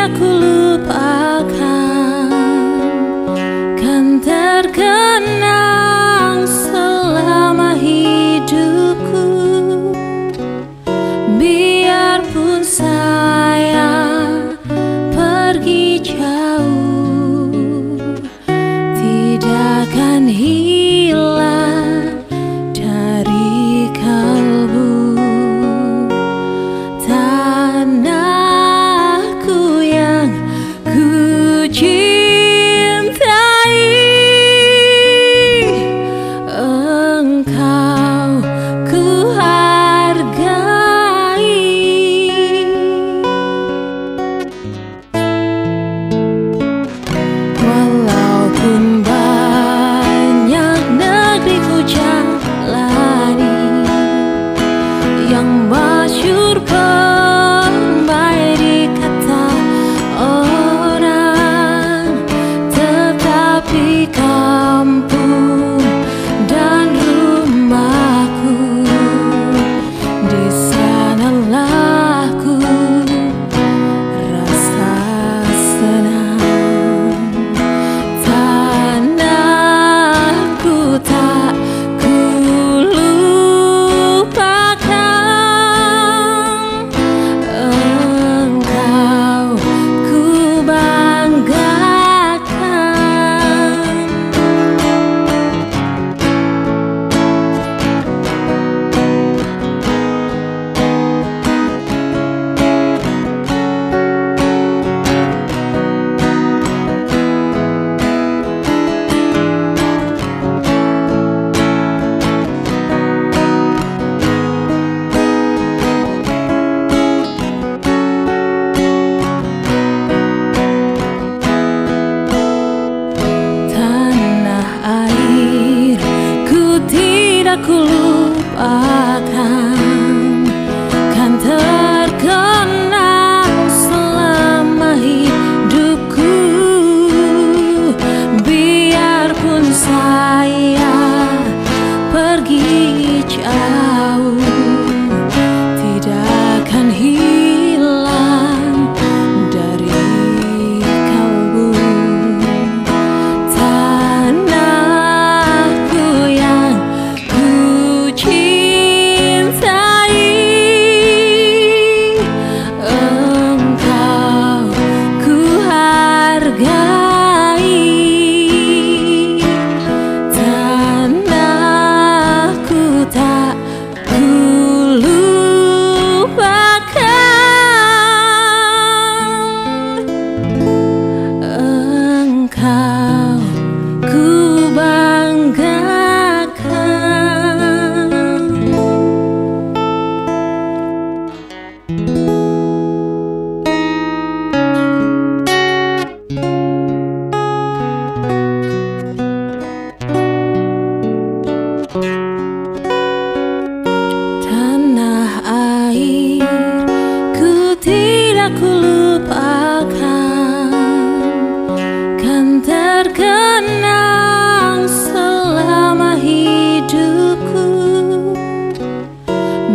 tidak kulupakan, kan terkenang selama hidupku. Biarpun saya pergi jauh, tidak akan hilang dari kalbu. Tanahku yang ku cintai, engkau ku hargai. Walaupun banyak negeri ku jalani, yang masyhur baik dikata orang, tetapi kampung dan rumahku, di sanalah ku rasa senang. Tanahku tak ku lupakan, engkau ku banggakan. Tanah air ku tidak ku lupakan, kan terkenang selama hidupku. Biarpun saya pergi jauh, tidak akan hilang dari kalbu. Tanahku yang ku cintai, engkau ku hargai. Tanahku tak ku lupakan, engkau ku banggakan. Tanah air ku tidak ku lupakan, kan terkenang selama hidupku.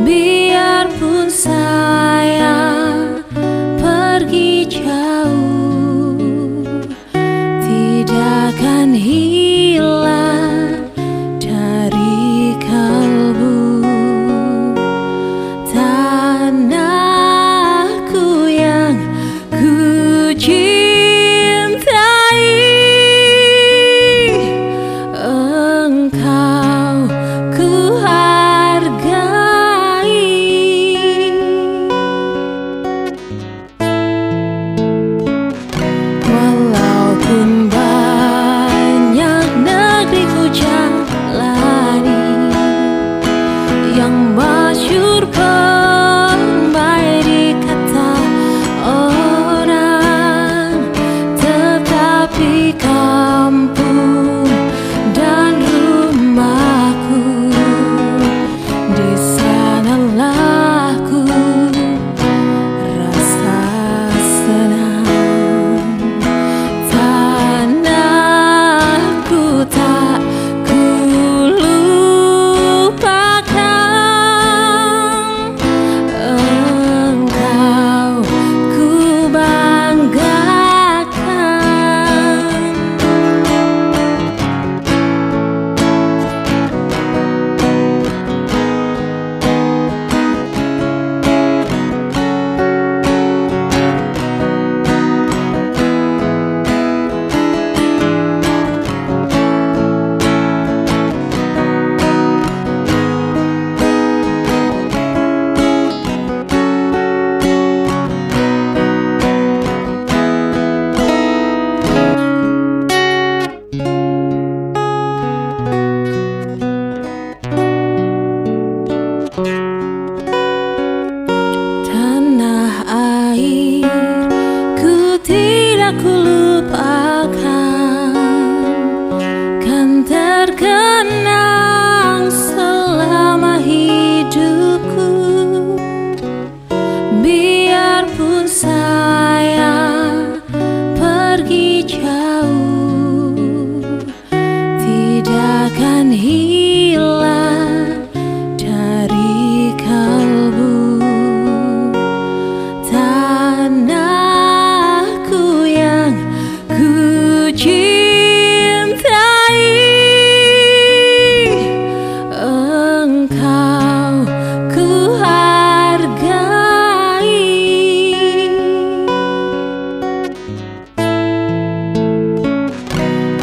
Biarpun saya pergi jauh, tidak akan hilang dari kalbu. Tanahku yang ku cintai, engkau ku hargai. Walaupun banyak negeri ku jalani, yang masyhur baik dikata orang, tidak kulupakan, kan terkenang selama hidupku. Biarpun saya pergi jauh, tidak akan hilang dari kalbu. Tanahku yang ku cintai, engkau ku hargai.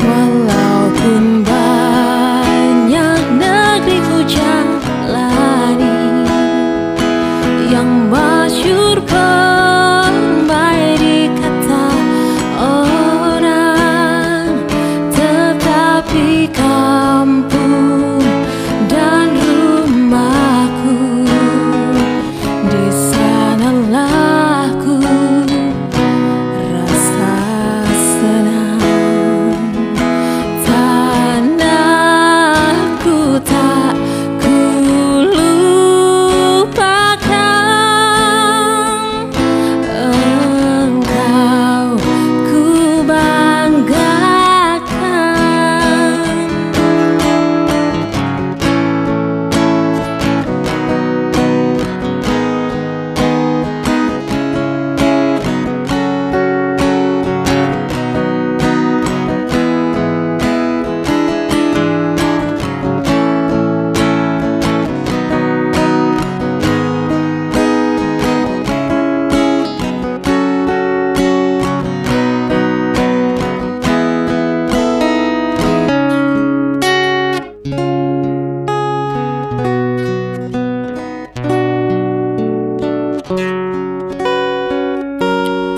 Walaupun banyak negeri ku jalani, yang masyhur baik kata orang, tetapi kampung dan rumahku, di sanalah ku rasa senang. Tanahku tak ku lupakan, engkau ku banggakan.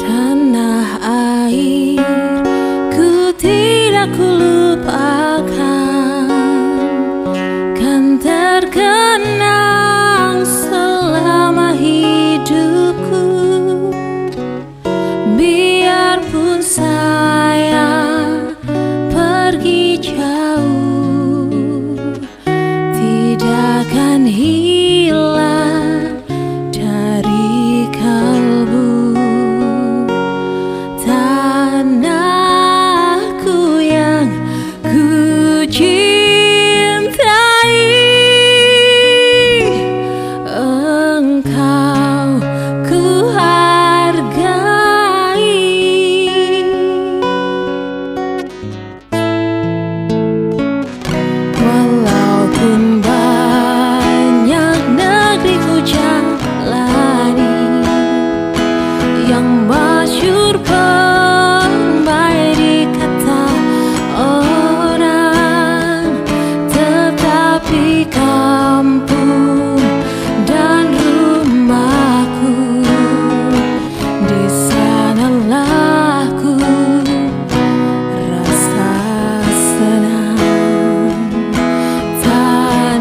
Tanah air ku tidak ku lupakan, kan terkenang selama hidupku. Biarpun saya pergi jauh, tidak akan hilang dari kalbu. Tanahku yang ku cintai, engkau ku hargai. Walaupun banyak negeri ku jalani, yang masyhur baik kata orang, tetapi kampung dan rumahku, di sanalah ku rasa senang.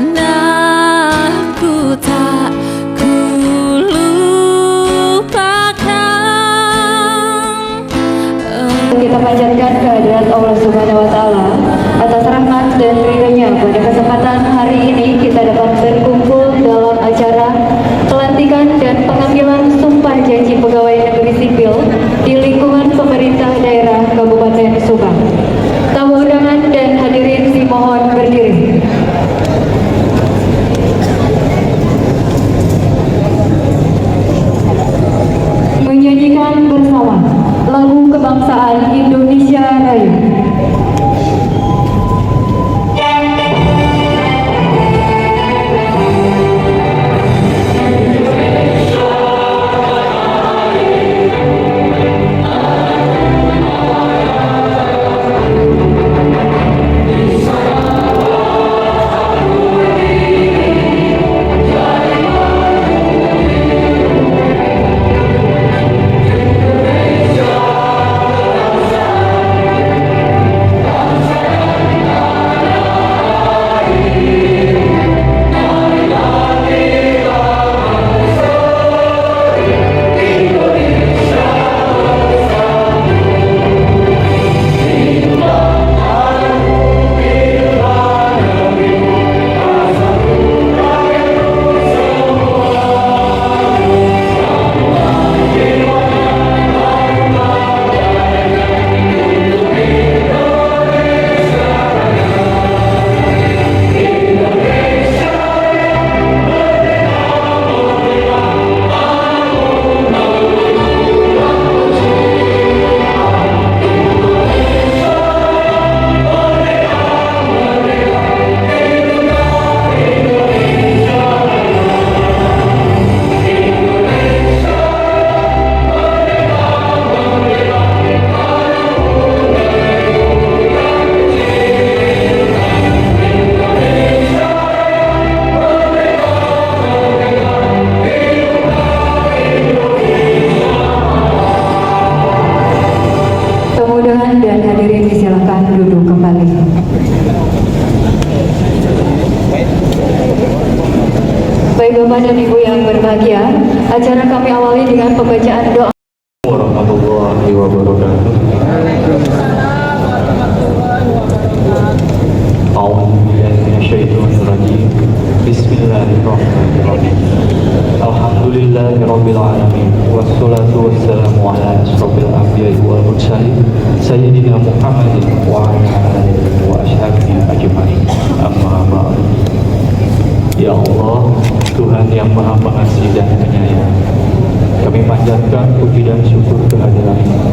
Tanahku tak ku lupakan. Kita panjatkan kehadiran Allah Subhanahu wa Ta'ala atas rahmat dan ridhonya pada kesempatan hari ini kita dapat berkumpul dalam acara pelantikan dan pengambilan sumpah janji pegawai negeri sipil di lingkungan pemerintah daerah Kabupaten Subang. Tamu undangan dan hadirin dimohon berdiri. Menyanyikan bersama lagu kebangsaan Indonesia Raya. Acara kami awali dengan pembacaan doa. Warahmatullahi wabarakatuh. A'udzubillahi minasyaitonirrajim. Bismillahirrahmanirrahim. Alhamdulillahirabbil alamin. Wassalatu wassalamu ala asyrofil anbiya'i wal mursalin sayyidina Muhammadin wa ala alihi wa ashabihi ajmain. Amma ba'd. Ya Allah, Tuhan yang Maha Pengasih dan Penyayang, kami panjatkan puji dan syukur kehadiran-Mu,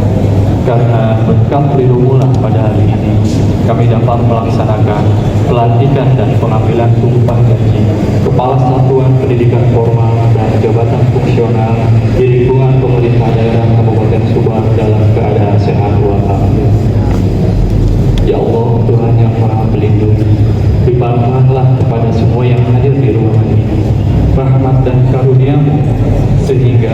karena berkat ridho-Mu pada hari ini kami dapat melaksanakan pelantikan dan pengambilan sumpah janji Kepala Satuan Pendidikan Formal dan Jabatan Fungsional di lingkungan pemerintah daerah Kabupaten Subang dalam keadaan sehat walafiat. Ya Allah, Tuhan yang Maha Pelindung, limpahkanlah kepada semua yang hadir di ruangan ini rahmat dan karunia-Mu, sehingga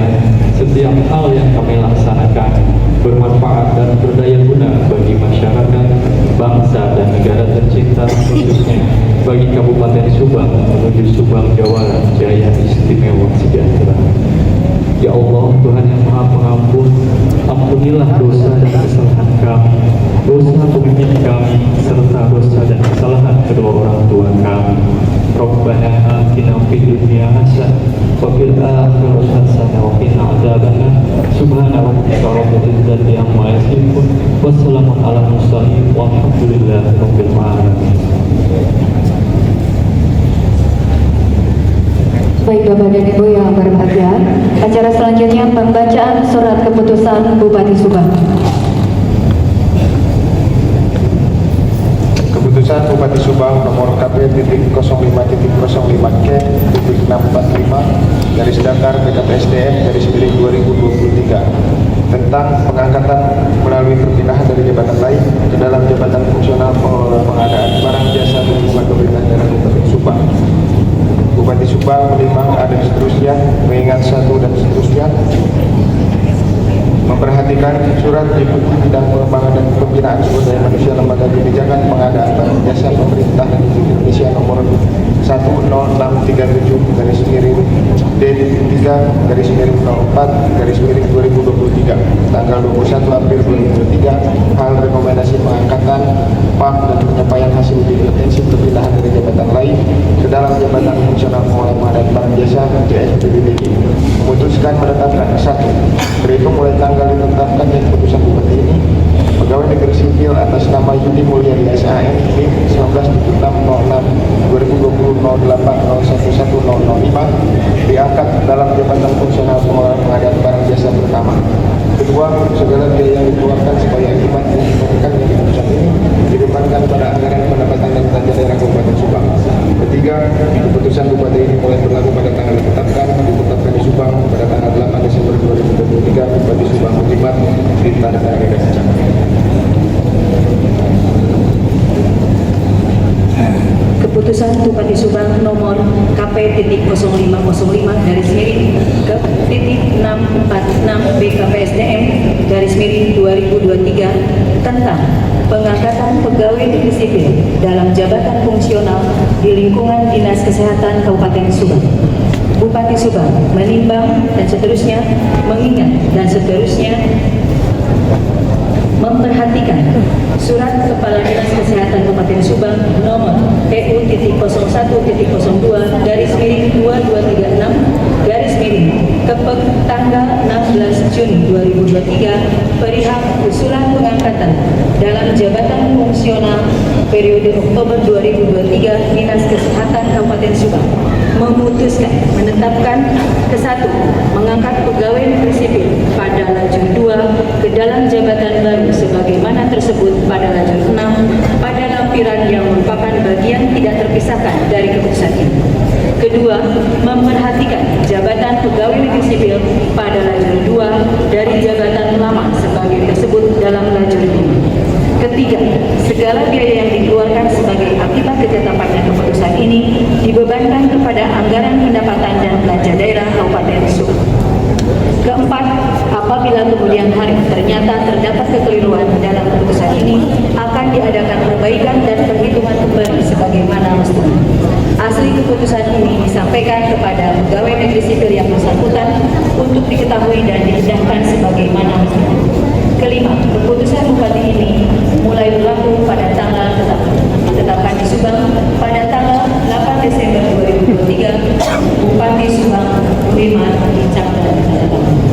setiap hal yang kami laksanakan bermanfaat dan berdaya guna bagi masyarakat, bangsa dan negara tercinta, khususnya bagi Kabupaten Subang menuju Subang Jawara Jaya Istimewa Sejahtera. Ya Allah, Tuhan yang Maha Pengampun, ampunilah dosa dan kesalahan kami, dosa pemimpin kami, serta dosa dan kesalahan kedua orang tua kami. Rabbana atina fid dunya hasanah wa fil akhirati hasanah wa qina adzabannar. Subhana rabbika rabbil izzati amma yasifun wa salamun alal mursalin walhamdulillahi rabbil alamin. Baik Bapak dan Ibu yang berbahagia, acara selanjutnya pembacaan surat keputusan Bupati Subang. Keputusan Bupati Subang nomor KP.05.05K.645 garis datar BKPSDM garis miring 2023 tentang pengangkatan melalui perpindahan dari jabatan lain ke dalam jabatan fungsional pengelola pengadaan barang jasa di lingkungan pemerintahan daerah Kabupaten Subang. Bupati Subang menimbang ada seterusnya, mengingat satu dan seterusnya, memperhatikan surat Deputi Bidang Pengembangan dan Pembinaan Sumber Daya Manusia Lembaga Kebijakan Pengadaan Barang Jasa Pemerintah Republik Indonesia nomor 10637 garis miring D3 garis miring 04 garis miring 2023 tanggal 21 April 2023 hal rekomendasi pengangkatan PAK dan penyampaian hasil uji intensif perpindahan dari jabatan lain ke dalam jabatan fungsional pengelola pengadaan barang jasa JSPBDG memutuskan menetapkan 1. Berhitung mulai tanggal ditetapkannya keputusan Bupati ini, pegawai negeri sipil atas nama Yudi Mulyadi SAM NIM 1976062008011005 diangkat dalam jabatan fungsional pengelola pengadaan barang jasa pertama. Kedua, segala biaya yang dikeluarkan sebagai akibat yang dikeluarkan dari keputusan ini dibebankan pada anggaran pendapatan dan belanja daerah Kabupaten Subang. Ketiga, keputusan Bupati ini mulai berlaku pada tanggal ditetapkan di Subang pada tanggal 8 Desember 2023. Bupati Subang Mujimat Perintah Daerah Desa. Keputusan Bupati Subang nomor KP.0505 garis miring ke titik 646 BKPSDM garis miring 2023 tentang pengangkatan pegawai negeri sipil dalam jabatan fungsional di lingkungan Dinas Kesehatan Kabupaten Subang. Bupati Subang menimbang dan seterusnya, mengingat dan seterusnya, memperhatikan surat Kepala Dinas Kesehatan Kabupaten Subang nomor PU.01.02 garis miring 2236 garis miring Kepek tanggal 16 Juni 2023 perihal usulan pengangkatan dalam jabatan fungsional periode Oktober 2023 Dinas Kesehatan Kabupaten Subang memutuskan menetapkan ke-1 mengangkat pegawai negeri sipil pada lajur 2 ke dalam jabatan baru sebagaimana tersebut pada lajur 6 pada lampiran yang merupakan bagian tidak terpisahkan dari keputusan ini. Kedua, memperhatikan jabatan pegawai negeri sipil pada lajur 2 dari jabatan lama sebagai tersebut dalam lajur 5. Ketiga, segala biaya yang dikeluarkan sebagai akibat ketetapannya keputusan ini dibebankan kepada anggaran pendapatan dan belanja daerah Kabupaten Subang. Keempat, apabila kemudian hari ternyata terdapat kekeliruan dalam keputusan ini, akan diadakan perbaikan dan perhitungan kembali sebagaimana mestinya. Asli keputusan ini disampaikan kepada pegawai negeri sipil yang bersangkutan untuk diketahui dan diindahkan sebagaimana mestinya. Kelima, keputusan Bupati ini mulai berlaku pada tanggal ditetapkan di Subang pada tanggal 8 Desember 2023. Bupati Subang menerima dicap dan ditandatangani.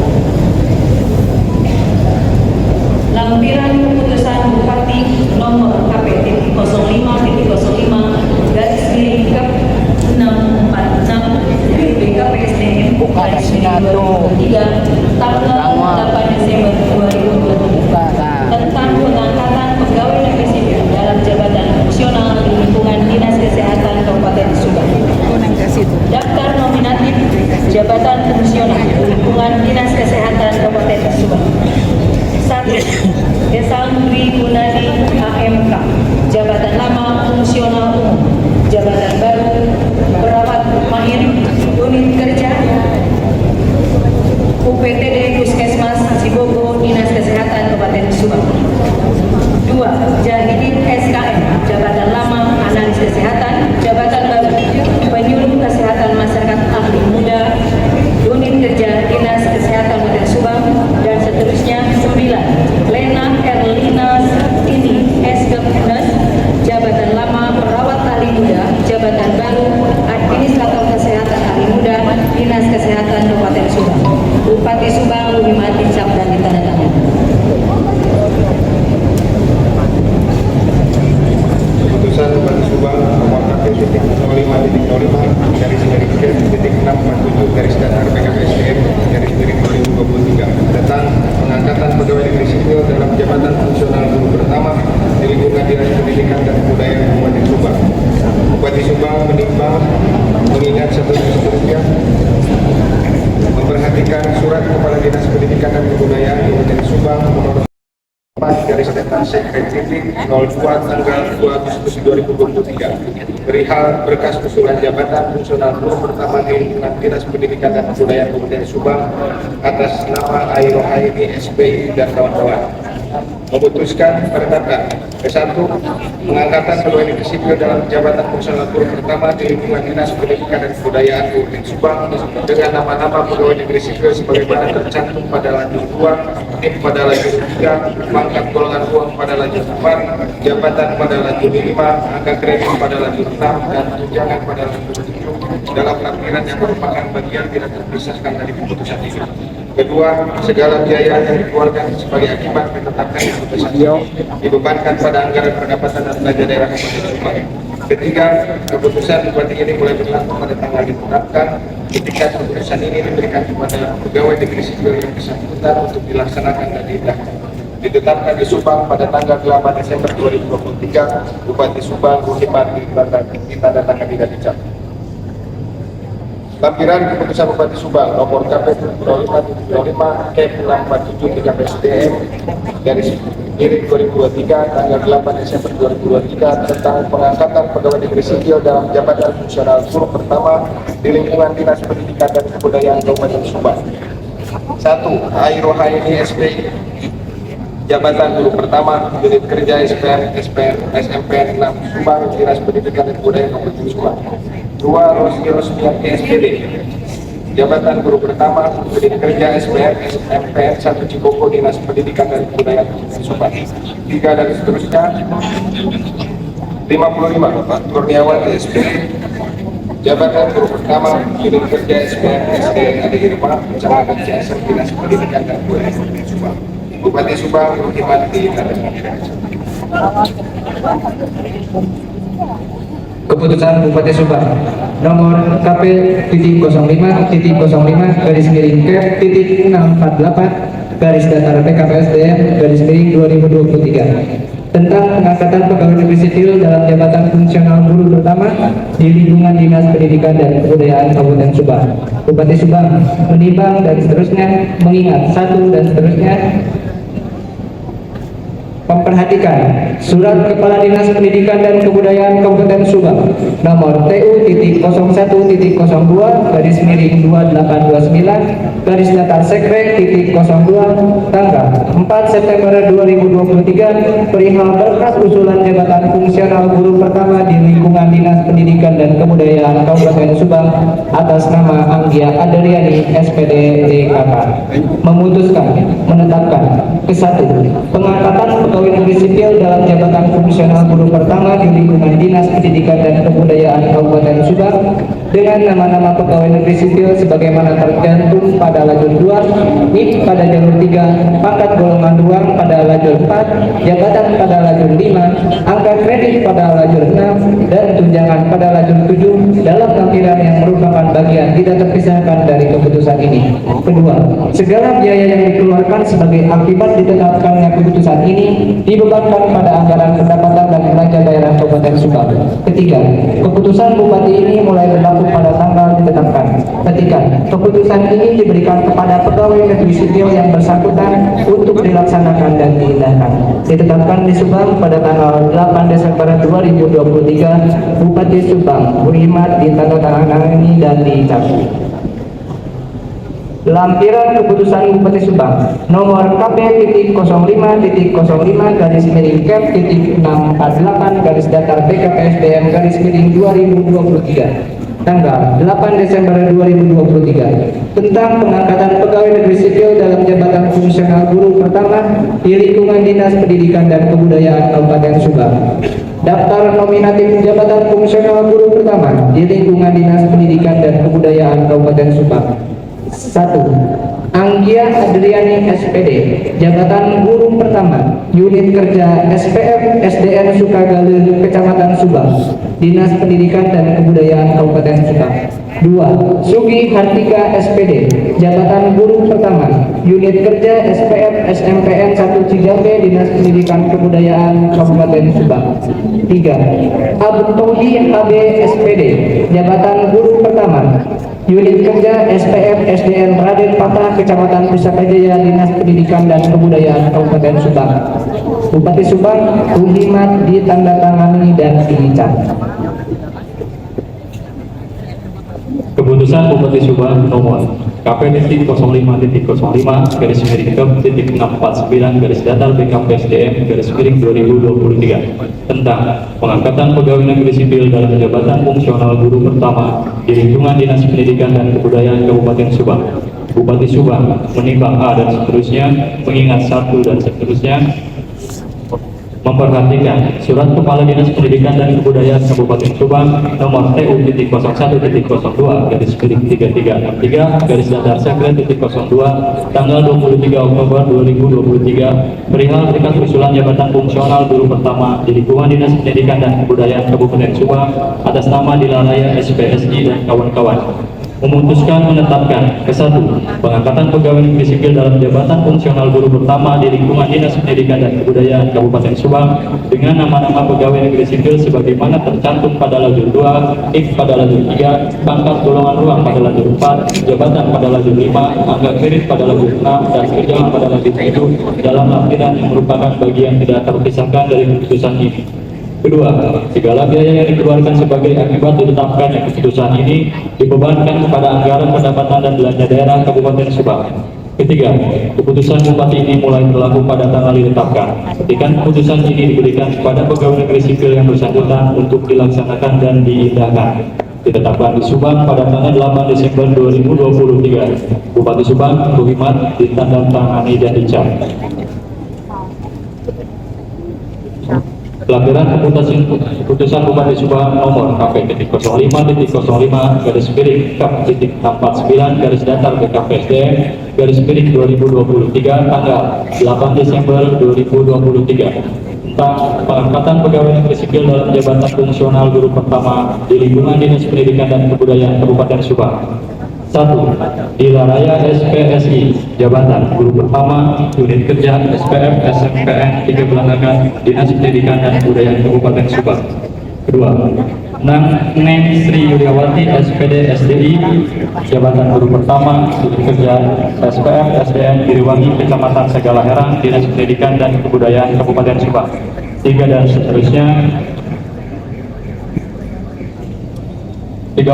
Lampiran keputusan Bupati nomor KP 05.05 garis miring Kep 646 BKPSDM garis miring 2023 tanggal 8 Desember 2023 tentang pengangkatan pegawai negeri sipil dalam jabatan fungsional di lingkungan Dinas Kesehatan Kabupaten Subang. Daftar nominatif jabatan fungsional di lingkungan Dinas Kesehatan Kabupaten Subang. 1. Desangri Gunadi AMK, jabatan lama fungsional umum, jabatan baru perawat mahir unit kerja UPTD Puskesmas Cibogo Dinas Kesehatan Kabupaten Subang. 2. Jahidin SKM, jabatan lama analis kesehatan, jabatan baru penyuluh kesehatan masyarakat ahli muda unit kerja Dinas Kesehatan Kabupaten Subang, dan seterusnya. 9. Lena Erlina Ini SKPNS, jabatan lama perawat ahli muda, jabatan baru administrator kesehatan ahli muda Dinas Kesehatan Kabupaten Subang. Bupati Subang menerima dicap dan ditandatangani. Keputusan Bupati Subang nomor KP.05.05 garis miring K.647 garis datar BKPSDM garis miring 2023 tentang pengangkatan pegawai negeri sipil dalam jabatan fungsional guru pertama di lingkungan Dinas Pendidikan dan Kebudayaan Kabupaten Subang. Bupati Subang menimbang mengingat seterusnya memperhatikan surat Kepala Dinas Pendidikan dan Kebudayaan Kabupaten Subang nomor garis datar Sekretariat 02 tanggal 2 Agustus 2023 perihal berkas usulan jabatan fungsional guru pertama di lingkungan Dinas Pendidikan dan Kebudayaan Kabupaten Subang atas nama Airohaini SPI dan kawan-kawan. Memutuskan berdasarkan ke-1 pengangkatan pegawai negeri sipil dalam jabatan fungsional guru pertama di lingkungan Dinas Pendidikan dan Kebudayaan Kabupaten Subang dengan nama-nama pegawai negeri sipil sebagaimana tercantum pada lajur 2, tim pada lajur 3, pangkat golongan uang pada lajur 4, jabatan pada lajur 5, angka kredit pada lajur 6, dan tunjangan pada lajur 7 dalam lampiran yang merupakan bagian tidak terpisahkan dari keputusan ini. Kedua, segala biaya yang dikeluarkan sebagai akibat ditetapkan keputusan ini dibebankan pada anggaran pendapatan dan belanja daerah Kabupaten Subang. Ketiga, keputusan Bupati ini mulai berlaku pada tanggal ditetapkan ketika keputusan ini diberikan kepada pegawai negeri sipil yang bersangkutan untuk dilaksanakan dan ditetapkan di Subang pada tanggal 8 Desember 2023. Bupati Subang Budiman ditandatangani dan dicap. Lampiran keputusan Bupati Subang nomor KP 05.05 K647 BKPSDM garis miring 2023 tanggal 8 Desember 2023 tentang pengangkatan pegawai negeri sipil dalam jabatan fungsional guru pertama di lingkungan Dinas Pendidikan dan Kebudayaan Kabupaten Subang. 1. Airohaini SPI, jabatan guru pertama unit kerja SMPN 6 Subang Dinas Pendidikan dan Kebudayaan Kabupaten Subang. 2. Rosmiati SPD, jabatan guru pertama unit kerja SMPN 1 Cibogo Dinas Pendidikan dan Kebudayaan Kabupaten Subang. 3. dan seterusnya. 55. Kurniawan SPD, jabatan guru pertama unit kerja SPN Adi Irma Kecamatan Ciasem Dinas Pendidikan dan Kebudayaan Kabupaten Subang. Bupati Subang Budiman ditandatangani. Keputusan Bupati Subang nomor KP.05.05 garis miring K.648 garis datar PKPSDM garis miring 2023 tentang pengangkatan pegawai negeri sipil dalam jabatan fungsional guru pertama di lingkungan Dinas Pendidikan dan Kebudayaan Kabupaten Subang. Bupati Subang menimbang dan seterusnya mengingat 1 dan seterusnya memperhatikan Surat Kepala Dinas Pendidikan dan Kebudayaan Kabupaten Subang nomor TU.02/2829 garis datar sekre .02 tanggal 4 September 2023 perihal berkas usulan jabatan fungsional guru pertama di lingkungan Dinas Pendidikan dan Kebudayaan Kabupaten Subang atas nama Anggia Adriani SPD DKK memutuskan menetapkan ke-1 pengangkatan pegawai negeri sipil dalam jabatan fungsional guru pertama di lingkungan Dinas Pendidikan dan Kebudayaan Kabupaten Subang dengan nama-nama pegawai negeri sipil sebagaimana tercantum pada lajur 2, NIP pada jalur 3, pangkat golongan 2 pada lajur 4, jabatan pada lajur 5, angka kredit pada lajur 6, dan tunjangan pada lajur 7 dalam lampiran yang merupakan bagian tidak terpisahkan dari keputusan ini. Kedua, segala biaya yang dikeluarkan sebagai akibat ditetapkannya keputusan ini dibebankan pada anggaran pendapatan dan belanja daerah Kabupaten Subang. Ketiga, keputusan Bupati ini mulai berlaku pada tanggal ditetapkan. Ketiga, keputusan ini diberikan kepada pegawai negeri sipil yang bersangkutan untuk dilaksanakan dan diindahkan. Ditetapkan di Subang pada tanggal 8 Desember 2023, Bupati Subang Burimat ditandatangani dan dicabut. Lampiran keputusan Bupati Subang nomor KP.05.05 garis miring Kep .648 garis datar BKPSDM garis miring 2023 tanggal 8 Desember 2023 tentang pengangkatan pegawai negeri sipil dalam jabatan fungsional guru pertama di lingkungan Dinas Pendidikan dan Kebudayaan Kabupaten Subang. Daftar nominatif jabatan fungsional guru pertama di lingkungan Dinas Pendidikan dan Kebudayaan Kabupaten Subang. 1. Anggia Adriani SPD, jabatan guru pertama, unit kerja SPF SDN Sukagaluh, Kecamatan Subang, Dinas Pendidikan dan Kebudayaan Kabupaten Subang. 2. Sugi Hartika SPD, jabatan guru pertama, unit kerja SPF SMPN 1 Cigambe, Dinas Pendidikan Kebudayaan Kabupaten Subang. 3. Abtohi HB SPD, jabatan guru pertama, unit kerja SPF SDN Raden Patah, Kecamatan Pusaka Jaya, Dinas Pendidikan dan Kebudayaan Kabupaten Subang. Bupati Subang Uhimat ditandatangani dan dicap. Keputusan Bupati Subang nomor KP.05.05 garis miring Kep.649 garis datar BKPSDM garis miring 2023 tentang pengangkatan pegawai negeri sipil dalam jabatan fungsional guru pertama di lingkungan Dinas Pendidikan dan Kebudayaan Kabupaten Subang. Bupati Subang menimbang A dan seterusnya, mengingat 1 dan seterusnya, memperhatikan Surat Kepala Dinas Pendidikan dan Kebudayaan Kabupaten Subang nomor TU.01.02 garis miring 3363 garis datar sekret .02 tanggal 23 Oktober 2023 perihal berkas usulan jabatan fungsional guru pertama di lingkungan Dinas Pendidikan dan Kebudayaan Kabupaten Subang atas nama Dilaraya SPSI dan kawan-kawan. Memutuskan menetapkan ke-1 pengangkatan pegawai negeri sipil dalam jabatan fungsional guru pertama di lingkungan Dinas Pendidikan dan Kebudayaan Kabupaten Subang dengan nama-nama pegawai negeri sipil sebagaimana tercantum pada lajur 2, NIP pada lajur 3, pangkat golongan ruang pada lajur 4, jabatan pada lajur 5, angka kredit pada lajur 6, dan tunjangan pada lajur 7 dalam lampiran yang merupakan bagian tidak terpisahkan dari keputusan ini. Kedua, segala biaya yang dikeluarkan sebagai akibat ditetapkannya keputusan ini dibebankan kepada anggaran pendapatan dan belanja daerah Kabupaten Subang. Ketiga, keputusan Bupati ini mulai berlaku pada tanggal ditetapkan. Ketika keputusan ini diberikan kepada pegawai negeri sipil yang bersangkutan untuk dilaksanakan dan diindahkan. Ditetapkan di Subang pada tanggal 8 Desember 2023. Bupati Subang Buhimat ditandatangani dan dicap. Lampiran keputusan Bupati Subang nomor KP.05.05 garis miring Kep.649 garis datar BKPSDM garis miring 2023 tanggal 8 Desember 2023 tentang pengangkatan pegawai negeri sipil dalam jabatan fungsional guru pertama di lingkungan Dinas Pendidikan dan Kebudayaan Kabupaten Subang. 1. Dilaraya SPSI, jabatan guru pertama, unit kerja SPF SMPN 3 Belandakan, Dinas Pendidikan dan Kebudayaan Kabupaten Subang. Kedua, Neng Sri Yuliawati SPD SDI jabatan guru pertama studi kerja SPM SDN Giriwangi Kecamatan Segala Herang Dinas Pendidikan dan Kebudayaan Kabupaten Subang 3 dan seterusnya. 30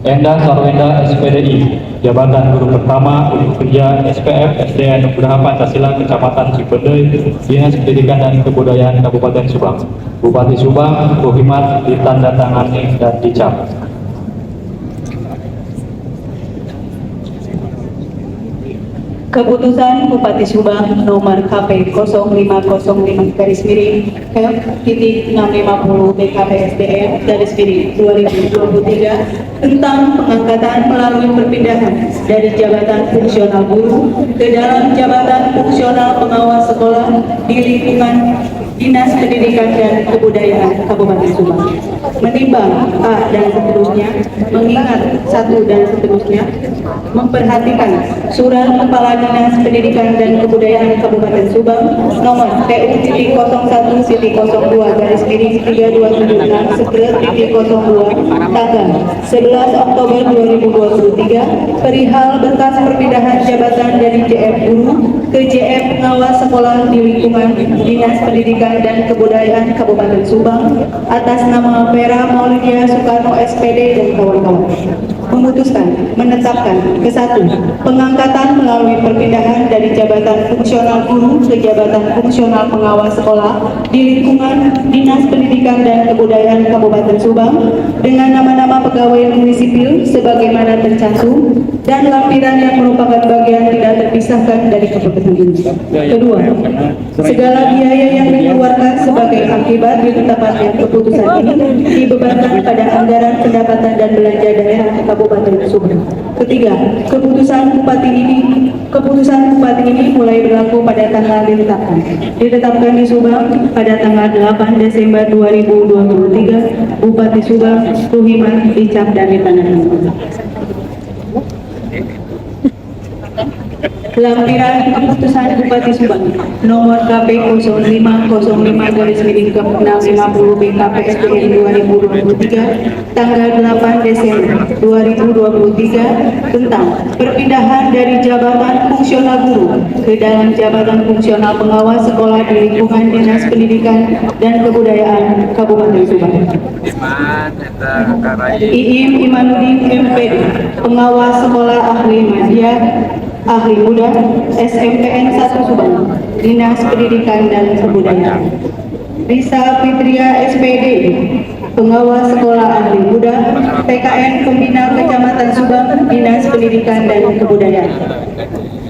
Enda Sarwenda SPDI jabatan guru pertama untuk kerja SPM SDN Udaha Pancasila Kecamatan Cipendei Dinas Pendidikan dan Kebudayaan Kabupaten Subang. Bupati Subang Rohimat ditandatangani dan dicap. Keputusan Bupati Subang nomor KP 0505 garis miring F.650 BKPSDM garis miring 2023 tentang pengangkatan melalui perpindahan dari jabatan fungsional guru ke dalam jabatan fungsional pengawas sekolah di lingkungan Dinas Pendidikan dan Kebudayaan Kabupaten Subang. Menimbang A dan seterusnya, mengingat 1 dan seterusnya, memperhatikan Surat Kepala Dinas Pendidikan dan Kebudayaan Kabupaten Subang nomor TU.01.02 garis miring 3276/02 tanggal 11 Oktober 2023 perihal berkas perpindahan jabatan dari JF Guru ke JF Pengawas Sekolah di lingkungan Dinas Pendidikan dan Kebudayaan Kabupaten Subang atas nama Vera Maulidia Soekarno SPD dan kawan-kawan. Memutuskan menetapkan ke-1 pengangkatan melalui perpindahan dari jabatan fungsional guru ke jabatan fungsional pengawas sekolah di lingkungan Dinas Pendidikan dan Kebudayaan Kabupaten Subang dengan nama-nama pegawai negeri sipil sebagaimana tercantum dan lampiran yang merupakan bagian tidak terpisahkan dari keputusan ini. Kedua, segala biaya yang dikeluarkan sebagai akibat ditetapkannya keputusan ini dibebankan pada anggaran pendapatan dan belanja daerah Kabupaten Subang. Ketiga, keputusan bupati ini mulai berlaku pada tanggal ditetapkan di Subang pada tanggal 8 Desember 2023. Bupati Subang Rohimat dicap dan ditandatangani. Lampiran keputusan Bupati Subang nomor KP 0505 garis miring 650 BKPSDM 2023 tanggal 8 Desember 2023 tentang perpindahan dari jabatan fungsional guru ke dalam jabatan fungsional pengawas sekolah di lingkungan Dinas Pendidikan dan Kebudayaan Kabupaten Subang. Iim Imanuddin MPD pengawas sekolah ahli media ahli muda SMPN 1 Subang Dinas Pendidikan dan Kebudayaan. Risa Fitria SPD pengawas sekolah ahli muda TKN Pembina Kecamatan Subang Dinas Pendidikan dan Kebudayaan.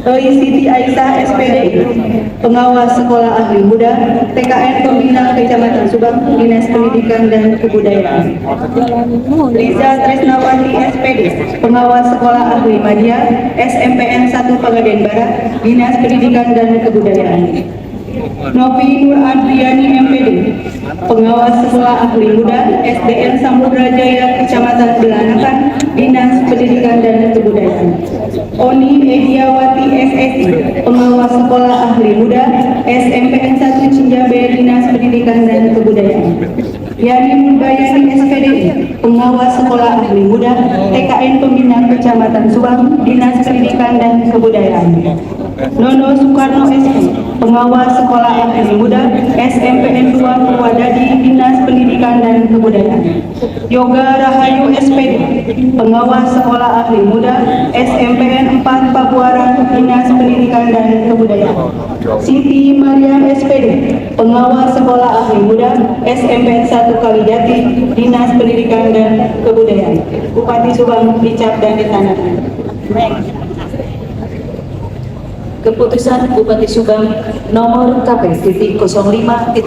Siti Aisyah SPD pengawas sekolah ahli muda TKN Pembina Kecamatan Subang Dinas Pendidikan dan Kebudayaan. Liza Trisnawati SPD pengawas sekolah ahli media SMPN 1 Pagaden Barat Dinas Pendidikan dan Kebudayaan. Novi Nur Adriani MPD pengawas sekolah ahli muda SDN Samudra Jaya Kecamatan Belanakan Dinas Pendidikan dan Kebudayaan. Oni Ediawati SSI pengawas sekolah ahli muda SMPN 1 Cinjabe Dinas Pendidikan dan Kebudayaan. Yani Murbayani SPDI pengawas sekolah ahli muda TKN Pembina Kecamatan Subang Dinas Pendidikan dan Kebudayaan. Nono Soekarno SP pengawas sekolah ahli muda SMPN 2 Purwadadi Dinas Pendidikan dan Kebudayaan. Yoga Rahayu SPD pengawas sekolah ahli muda SMPN 4 Pabuaran Dinas Pendidikan dan Kebudayaan. Siti Mariam SPD pengawas sekolah ahli muda SMPN 1 Kalijati Dinas Pendidikan dan Kebudayaan. Bupati Subang dicap dan ditandatangani. Keputusan Bupati Subang nomor KP 05.05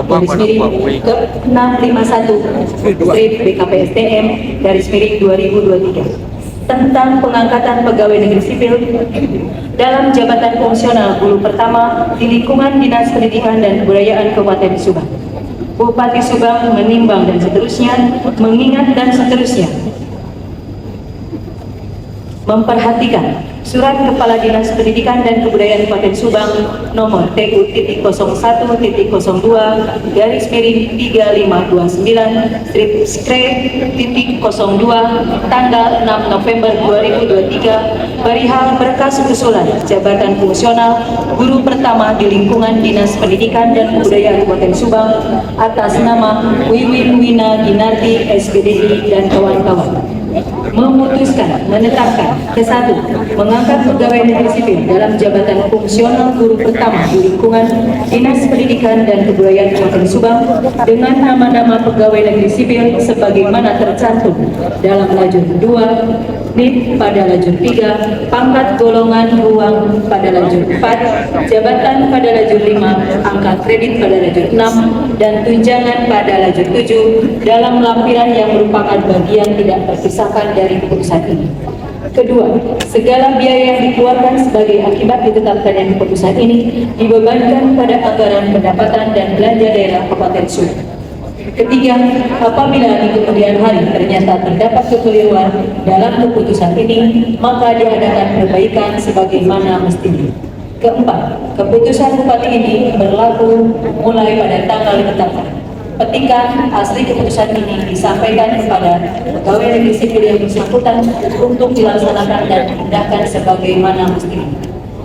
garis miring ke 651 strip BKPSDM garis miring 2023 tentang pengangkatan pegawai negeri sipil dalam jabatan fungsional guru pertama di lingkungan Dinas Pendidikan dan Kebudayaan Kabupaten Subang. Bupati Subang menimbang dan seterusnya, mengingat dan seterusnya, memperhatikan Surat Kepala Dinas Pendidikan dan Kebudayaan Kabupaten Subang nomor TU.01.02 garis miring 3529 strip /02 tanggal 6 November 2023 perihal berkas usulan jabatan fungsional guru pertama di lingkungan Dinas Pendidikan dan Kebudayaan Kabupaten Subang atas nama Wiwin Wina Ginardi SPDI dan kawan-kawan. Memutuskan menetapkan ke-1 mengangkat pegawai negeri sipil dalam jabatan fungsional guru pertama di lingkungan Dinas Pendidikan dan Kebudayaan Kabupaten Subang dengan nama-nama pegawai negeri sipil sebagaimana tercantum dalam lajur 2 NIP pada lajur 3, pangkat golongan ruang pada lajur 4, jabatan pada lajur 5, angka kredit pada lajur 6, dan tunjangan pada lajur 7 dalam lampiran yang merupakan bagian tidak terpisahkan dari keputusan ini. Kedua, segala biaya yang dikeluarkan sebagai akibat ditetapkannya keputusan ini dibebankan pada anggaran pendapatan dan belanja daerah Kabupaten Subang. Ketiga, apabila di kemudian hari ternyata terdapat kekeliruan dalam keputusan ini, maka diadakan perbaikan sebagaimana mestinya. Keempat, keputusan Bupati ini berlaku mulai pada tanggal ditetapkan. Petikan asli keputusan ini disampaikan kepada pegawai negeri sipil yang bersangkutan untuk dilaksanakan dan dipindahkan sebagaimana mestinya.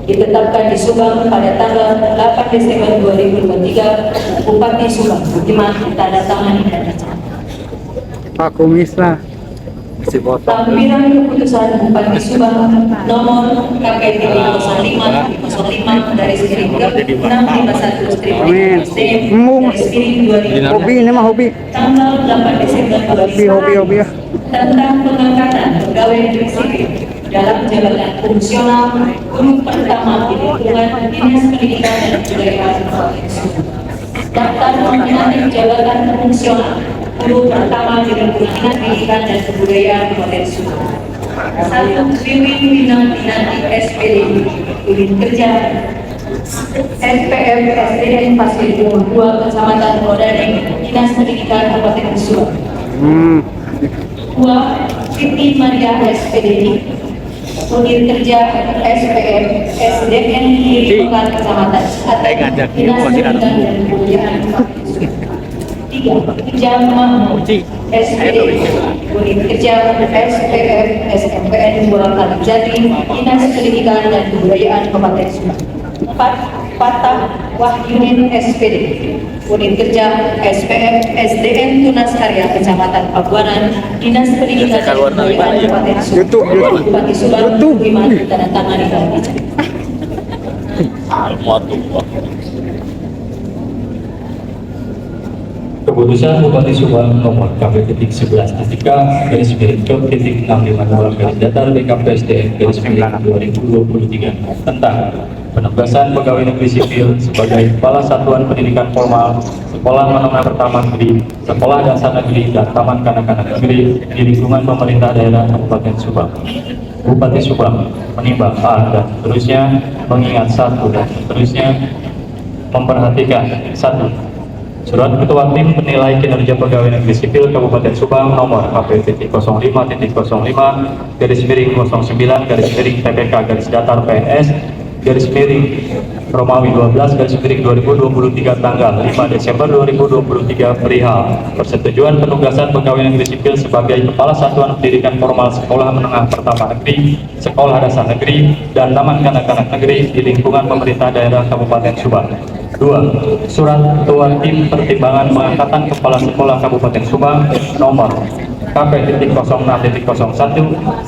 Ditetapkan di Subang pada tanggal 8 Desember 2023, Bupati Subang Budiman tanda tangan dan Pak Kumislah lampiran keputusan Bupati Subang nomor KPT 0505 dari miring 651 strip hobi ini mah hobi tanggal 8 Desember 2023 ya. tentang pengangkatan pegawai negeri sipil dalam jabatan fungsional guru pertama di lingkungan Dinas Pendidikan dan Kebudayaan Kabupaten Subang. Daftar nominatif jabatan fungsional guru pertama di lingkungan Dinas Pendidikan dan Kebudayaan Kabupaten Subang. 1. Wiwin Wina Ginardi SPDI unit kerja SPM SDN Pasir 2 Kecamatan Kodading Dinas Pendidikan Kabupaten Subang. 2. Siti Maria SPDI unit kerja SPM SDN di lingkungan Kecamatan Dinas Pendidikan dan Kebudayaan Kabupaten Subang. 3. Ijam Mahmud SPDI unit kerja SPM SMPN 2 Kalijati Dinas Pendidikan dan Kebudayaan Kabupaten Subang. 4. Patah Wahyudin SPD unit kerja SPM SDN Tunas Karya Kecamatan Pabuanan Dinas Pendidikan dan Kebudayaan Kabupaten Subang. Bupati Subang Budiman tanda tangan dalam bicara. Keputusan Bupati Subang nomor KP.11.K garis miring ke.652 garis datar BKPSDM garis miring 2023 tentang penugasan pegawai negeri sipil sebagai Kepala Satuan Pendidikan Formal Sekolah Menengah Pertama Negeri, Sekolah Dasar Negeri, dan Taman Kanak-kanak Negeri di lingkungan pemerintah daerah Kabupaten Subang. Bupati Subang menimbang A dan seterusnya, mengingat 1 dan seterusnya, memperhatikan 1. Surat Ketua Tim Penilai Kinerja Pegawai Negeri Sipil Kabupaten Subang nomor KP.05.05 garis miring 09 garis miring TPK garis datar PNS garis miring Romawi 12 garis miring 2023 tanggal 5 Desember 2023 perihal persetujuan penugasan pegawai negeri sipil sebagai Kepala Satuan Pendidikan Formal Sekolah Menengah Pertama Negeri, Sekolah Dasar Negeri, dan Taman Kanak-kanak Negeri di lingkungan pemerintah daerah Kabupaten Subang. 2. Surat Ketua Tim Pertimbangan Pengangkatan Kepala Sekolah Kabupaten Subang nomor KP.06.01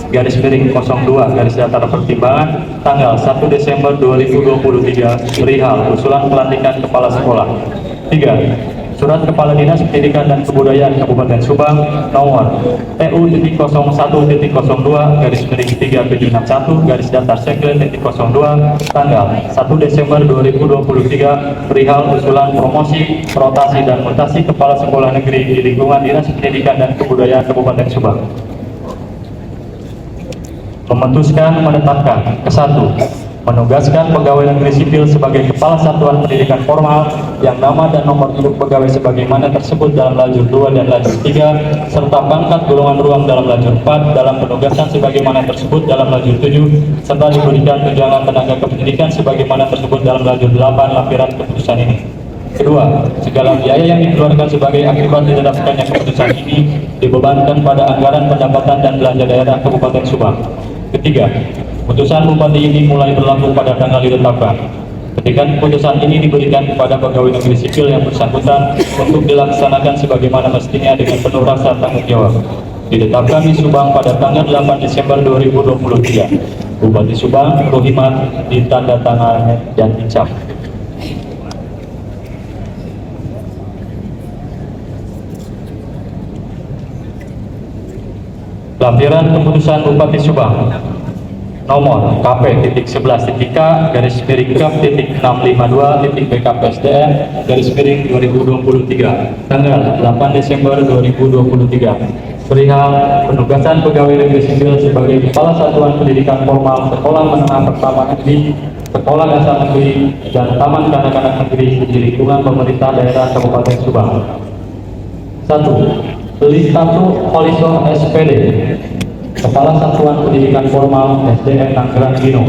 garis miring 02 garis datar pertimbangan tanggal 1 Desember 2023 perihal usulan pelantikan kepala sekolah. 3. Surat Kepala Dinas Pendidikan dan Kebudayaan Kabupaten Subang nomor TU.01.02 garis miring 3761 garis datar segel.02 tanggal 1 Desember 2023 perihal usulan promosi, rotasi, dan mutasi kepala sekolah negeri di lingkungan Dinas Pendidikan dan Kebudayaan Kabupaten Subang. Memutuskan menetapkan ke-1 menugaskan pegawai negeri sipil sebagai kepala satuan pendidikan formal yang nama dan nomor induk pegawai sebagaimana tersebut dalam lajur 2 dan lajur 3 serta pangkat golongan ruang dalam lajur 4 dalam penugasan sebagaimana tersebut dalam lajur 7 serta diberikan tunjangan tenaga kependidikan sebagaimana tersebut dalam lajur 8 lampiran keputusan ini. Kedua, segala biaya yang dikeluarkan sebagai akibat ditetapkannya keputusan ini dibebankan pada anggaran pendapatan dan belanja daerah Kabupaten Subang. Ketiga, putusan Bupati ini mulai berlaku pada tanggal ditetapkan. Ketika putusan ini diberikan kepada pegawai negeri sipil yang bersangkutan untuk dilaksanakan sebagaimana mestinya dengan penuh rasa tanggung jawab. Ditetapkan di Subang pada tanggal 8 Desember 2023. Bupati Subang, Rohimat, ditanda tangan dan dicap. Lampiran keputusan Bupati Subang nomor KP.11.K garis miring Kap.652.BKPSDM garis miring 2023 tanggal 8 Desember 2023 perihal penugasan pegawai negeri sipil sebagai kepala satuan pendidikan formal sekolah menengah pertama negeri, sekolah dasar negeri, dan taman kanak-kanak negeri di lingkungan pemerintah daerah Kabupaten Subang. 1. List 1 Poliso SPD Kepala Satuan Pendidikan Formal SDN Tangerang Bino.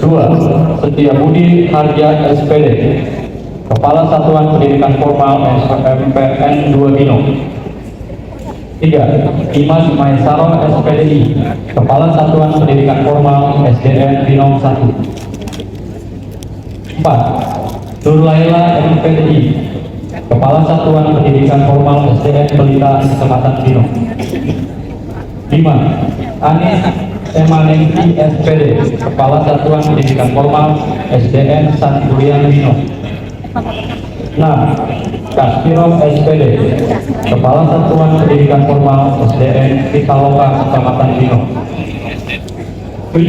2. Setiabudi Harja SPD Kepala Satuan Pendidikan Formal SMPN 2 Bino. 3. Imas Maesaro SPDI Kepala Satuan Pendidikan Formal SDN Bino 1. 4. Nur Laila MPDI Kepala Satuan Pendidikan Formal SDN Pelita Kecamatan Bino. 5. Anis Emanengki SPD Kepala Satuan Pendidikan Formal SDN Santurian Bino. 6. Kastiro SPD Kepala Satuan Pendidikan Formal SDN Pitaloka Kecamatan Bino. 7.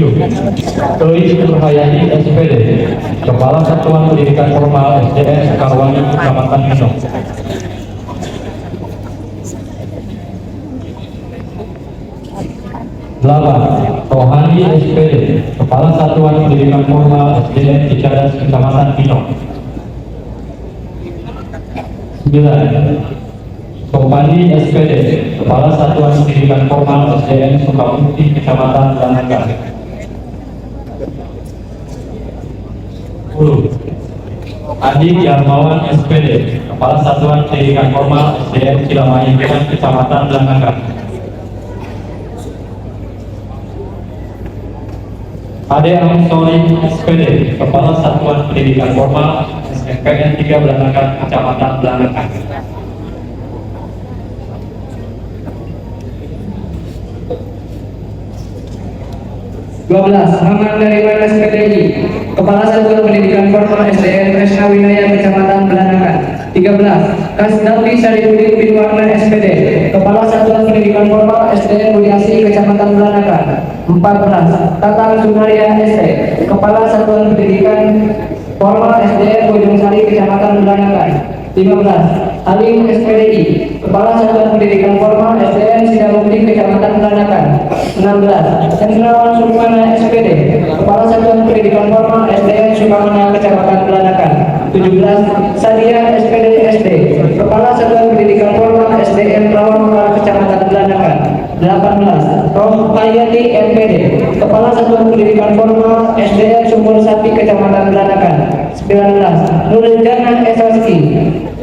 Teis Nurhayati SPD Kepala Satuan Pendidikan Formal SDN Sekarwangi Kecamatan Bino. 8. Rohani SPD Kepala Satuan Pendidikan Formal SDN Cicadas Kecamatan Bino. 9. Sopandi SPD Kepala Satuan Pendidikan Formal SDN Sukabumi Kecamatan Lanangka. 10. Adi Jarmawan SPD Kepala Satuan Pendidikan Formal SDN Cilamayangan Kecamatan Lanangka. Ade Amsori SPD Kepala Satuan Pendidikan Formal SMPN 3 Belanakan Kecamatan Belanakan. 12. Maman Nariman SPDI Kepala Satuan Pendidikan Formal SDN Tresna Winaya Kecamatan Belanakan. 13. Kasdalwi Saripudin bin Warna SPD Kepala Satuan Pendidikan Formal SDN Budiasi Kecamatan Belanakan. 14. Tatang Sunaria ST Kepala Satuan Pendidikan Formal SDN Bojong Sari Kecamatan Belanakan. 15. Halim SPDI Kepala Satuan Pendidikan Formal SDN Sidamukti Kecamatan Belanakan. 16. Hendrawan Sukmana SPD Kepala Satuan Pendidikan Formal SDN Sukamana Kecamatan Belanakan. 17. Sadia SPD SD Kepala Satuan Pendidikan Formal SDN Rawamekar Kecamatan Belanakan. 18. Rohmayati MPD Kepala Satuan Pendidikan Formal SDN Sumur Sapi Kecamatan Belanakan. 19. Nurjana Esaski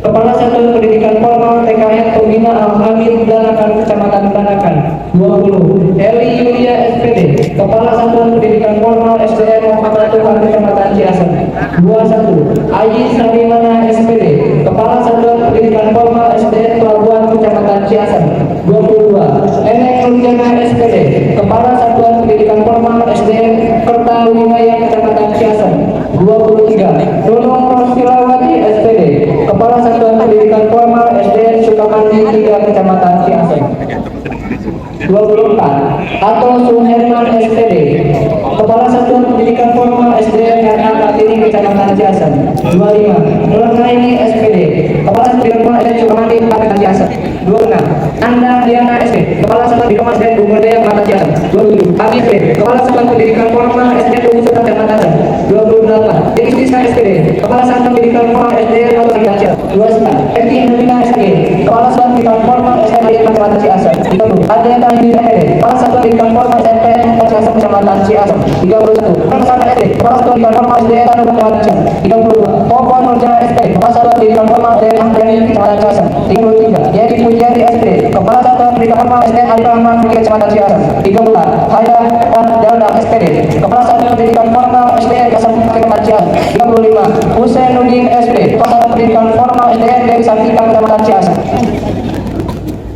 Kepala Satuan Pendidikan Formal TKN Pembina Al-Hamid Belanakan Kecamatan Belanakan. 20. Eli Yulia SPD Kepala Satuan Pendidikan Formal SDN Muhammad Tuhan Kecamatan Ciasem. 21. Aji Salimana SPD Kepala Satuan Pendidikan Formal SDN Pelabuhan Kecamatan Ciasem. 22. Eneng Nurjana SPD Kepala Satuan Pendidikan Formal SDN Kertawinaya Kecamatan Ciasem. 23. Nunung Rosilawati SPD Kepala Satuan Pendidikan Formal SDN Sukamandi 3 Kecamatan Ciasem. 24. Atau Suherman SPD Kepala Satuan Pendidikan Formal SDN RA Kartini Kecamatan Ciasem. 25. Nurnaini SPD Kepala Satu Bidang Formal SDN Sukamandi Kecamatan Ciasem. 26. Anda Diana SD, Kepala Satuan Bidang SDN Bogor Daya Kecamatan Ciasem. 27. Abi SD, Kepala Satuan Pendidikan Formal SDN Usutan Kecamatan Ciasem. 28. Dewi Tisna SPD, Kepala Satuan Pendidikan Formal SDN Kecamatan Ciasem. 29. Eti Indovina SD, Kepala Satuan Pendidikan Formal SDN Kecamatan Ciasem. 30. Adrian Tahidi SD, Kepala Satuan Pendidikan Formal SDN Ciasem Kecamatan Ciasem. 31. Persana SD, Kepala Satuan Pendidikan Formal SDN Kecamatan Ciasem. 32. Popon Nurjana SD, Kepala Satuan Pendidikan Formal SDN Kecamatan Ciasem. 33. Yedi Pujiari SD, Kepala Satuan Pendidikan Formal SDN Arif Rahman Kecamatan Ciasem. 34. Haida Dalda SPD, Kepala Satuan Pendidikan Formal SDN Kecamatan Ciasem. 35. Hussein Nudin SD, Kepala Satuan Pendidikan Formal SDN Dewi Sartika Kecamatan Ciasem.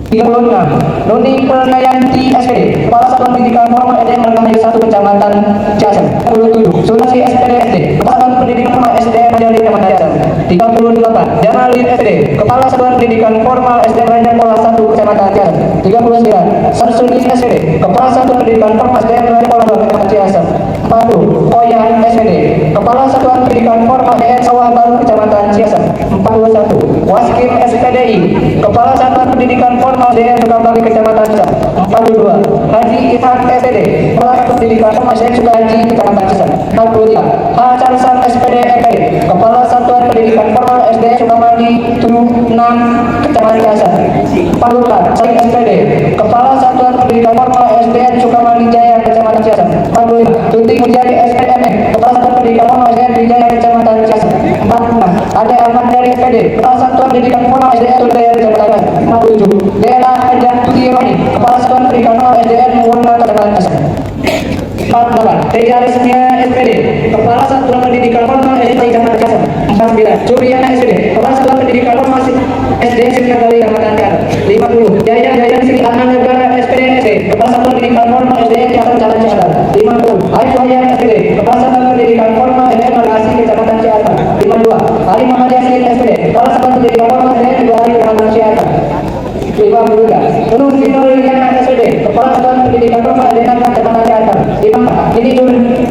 36. Nuni Pernayanti SPD, Kepala Satuan Pendidikan Formal SDN Margamaya 1 Kecamatan Ciasem. 37. Sulasi SPD SD, Kepala Satuan Pendidikan Formal SDN Majali Kecamatan Ciasem. 38. Jamalin SD, Kepala Satuan Pendidikan Formal SDN Raja Pola 1 Kecamatan Ciasem. 39. Samsudin SPD, Kepala Satuan Pendidikan Formal SDN Raja Pola 2 Kecamatan Ciasem. 40. Koyan SPD, Kepala Satuan Pendidikan Formal SDN Sawah Baru Kecamatan Ciasem. 41. Waskim SPDI, Kepala Satuan Pendidikan Formal SDN Sukabumi Kecamatan Ciasem. 42. Haji Ishak SPD, Kepala Satuan Pendidikan Formal SDN Sukahaji Kecamatan Ciasem. 43. H. Charsan SPD MPD, Kepala Satuan Pendidikan Formal SDN Sukamandi 6 Kecamatan Ciasem. 44. Said SPD, Kepala Satuan Pendidikan Formal SDN Sukamandi Jaya Kecamatan Ciasem. 45. Tuti Mujari SPDM, Kepala Satuan Pendidikan Formal SDN Wijaya Kecamatan Ciasem. 46. Ade Ahmad dari SPD, Kepala Satuan Pendidikan Formal SDN Surdaya Kecamatan Ciasem. 47. Dela Haja Tuti Roni, Kepala Satuan Pendidikan Formal SDN Wona Kecamatan Ciasem. 48. Dea Resmia SPD, Kepala Satuan Pendidikan Formal SDN Kecamatan Ciasem. 49. Juliana SPD, Kepala Satuan Pendidikan Formal SDN Singkawali Kecamatan Ciasem. 50. Yayan Sri Atman Negara SPD, Kepala Satuan Pendidikan Formal SDN Ciasem Kecamatan Ciasem. 50. Ayu Hayyan SPD, Kepala Satuan Pendidikan Formal SDN Margasi Kecamatan Ciasem. 52. Ali Muhammad Yasin SPD, Kepala Satuan Pendidikan Formal SDN Duari Kecamatan Ciasem. 53. Nur Sinoriana SPD, Kepala Satuan Pendidikan Formal SDN Kecamatan Ciasem. 54.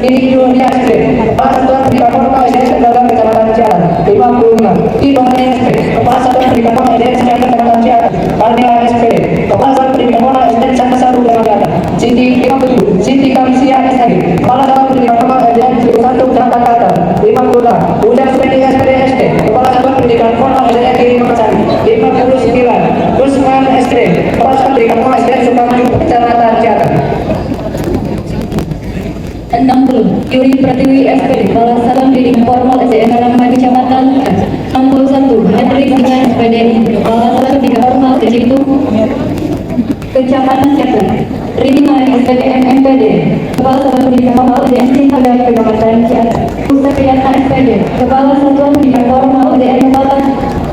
Ini Julia SPD, Kepala Satuan Pendidikan Formal SDN Tegalan Kecamatan Ciasem. 55. Idoni SPD, Kepala Satuan Pendidikan Formal SDN Ciasem Kecamatan Ciasem. Karnila SPD, Kepala Satuan Pendidikan Formal SDN Ciasem Kecamatan Ciasem. Siti 57. Siti Kamsia SAG, Kepala Satuan Pendidikan Formal SDN 1 Kecamatan Ciasem. 56. Udah SPD SD, Kepala Satuan Pendidikan Formal SDN Kiri Makassar. 59. Rusman SD, Kepala Satuan Pendidikan Formal SDN Sukamaju Kecamatan Ciasem. 60. Yuri Pratiwi SPD, Kepala Satuan Pendidikan Formal SDN Karangmani Kecamatan Ciasem. 61. Hendrik Dengan SPDI, Kepala Satuan Pendidikan Formal Cibitung Kecamatan Ciasem. Rima SPDM MPD, Kepala Satuan Pendidikan Formal SDN Singkadan Kecamatan Ciasem. Ustadiyana SPD, Kepala Satuan Pendidikan Formal SDN Kecamatan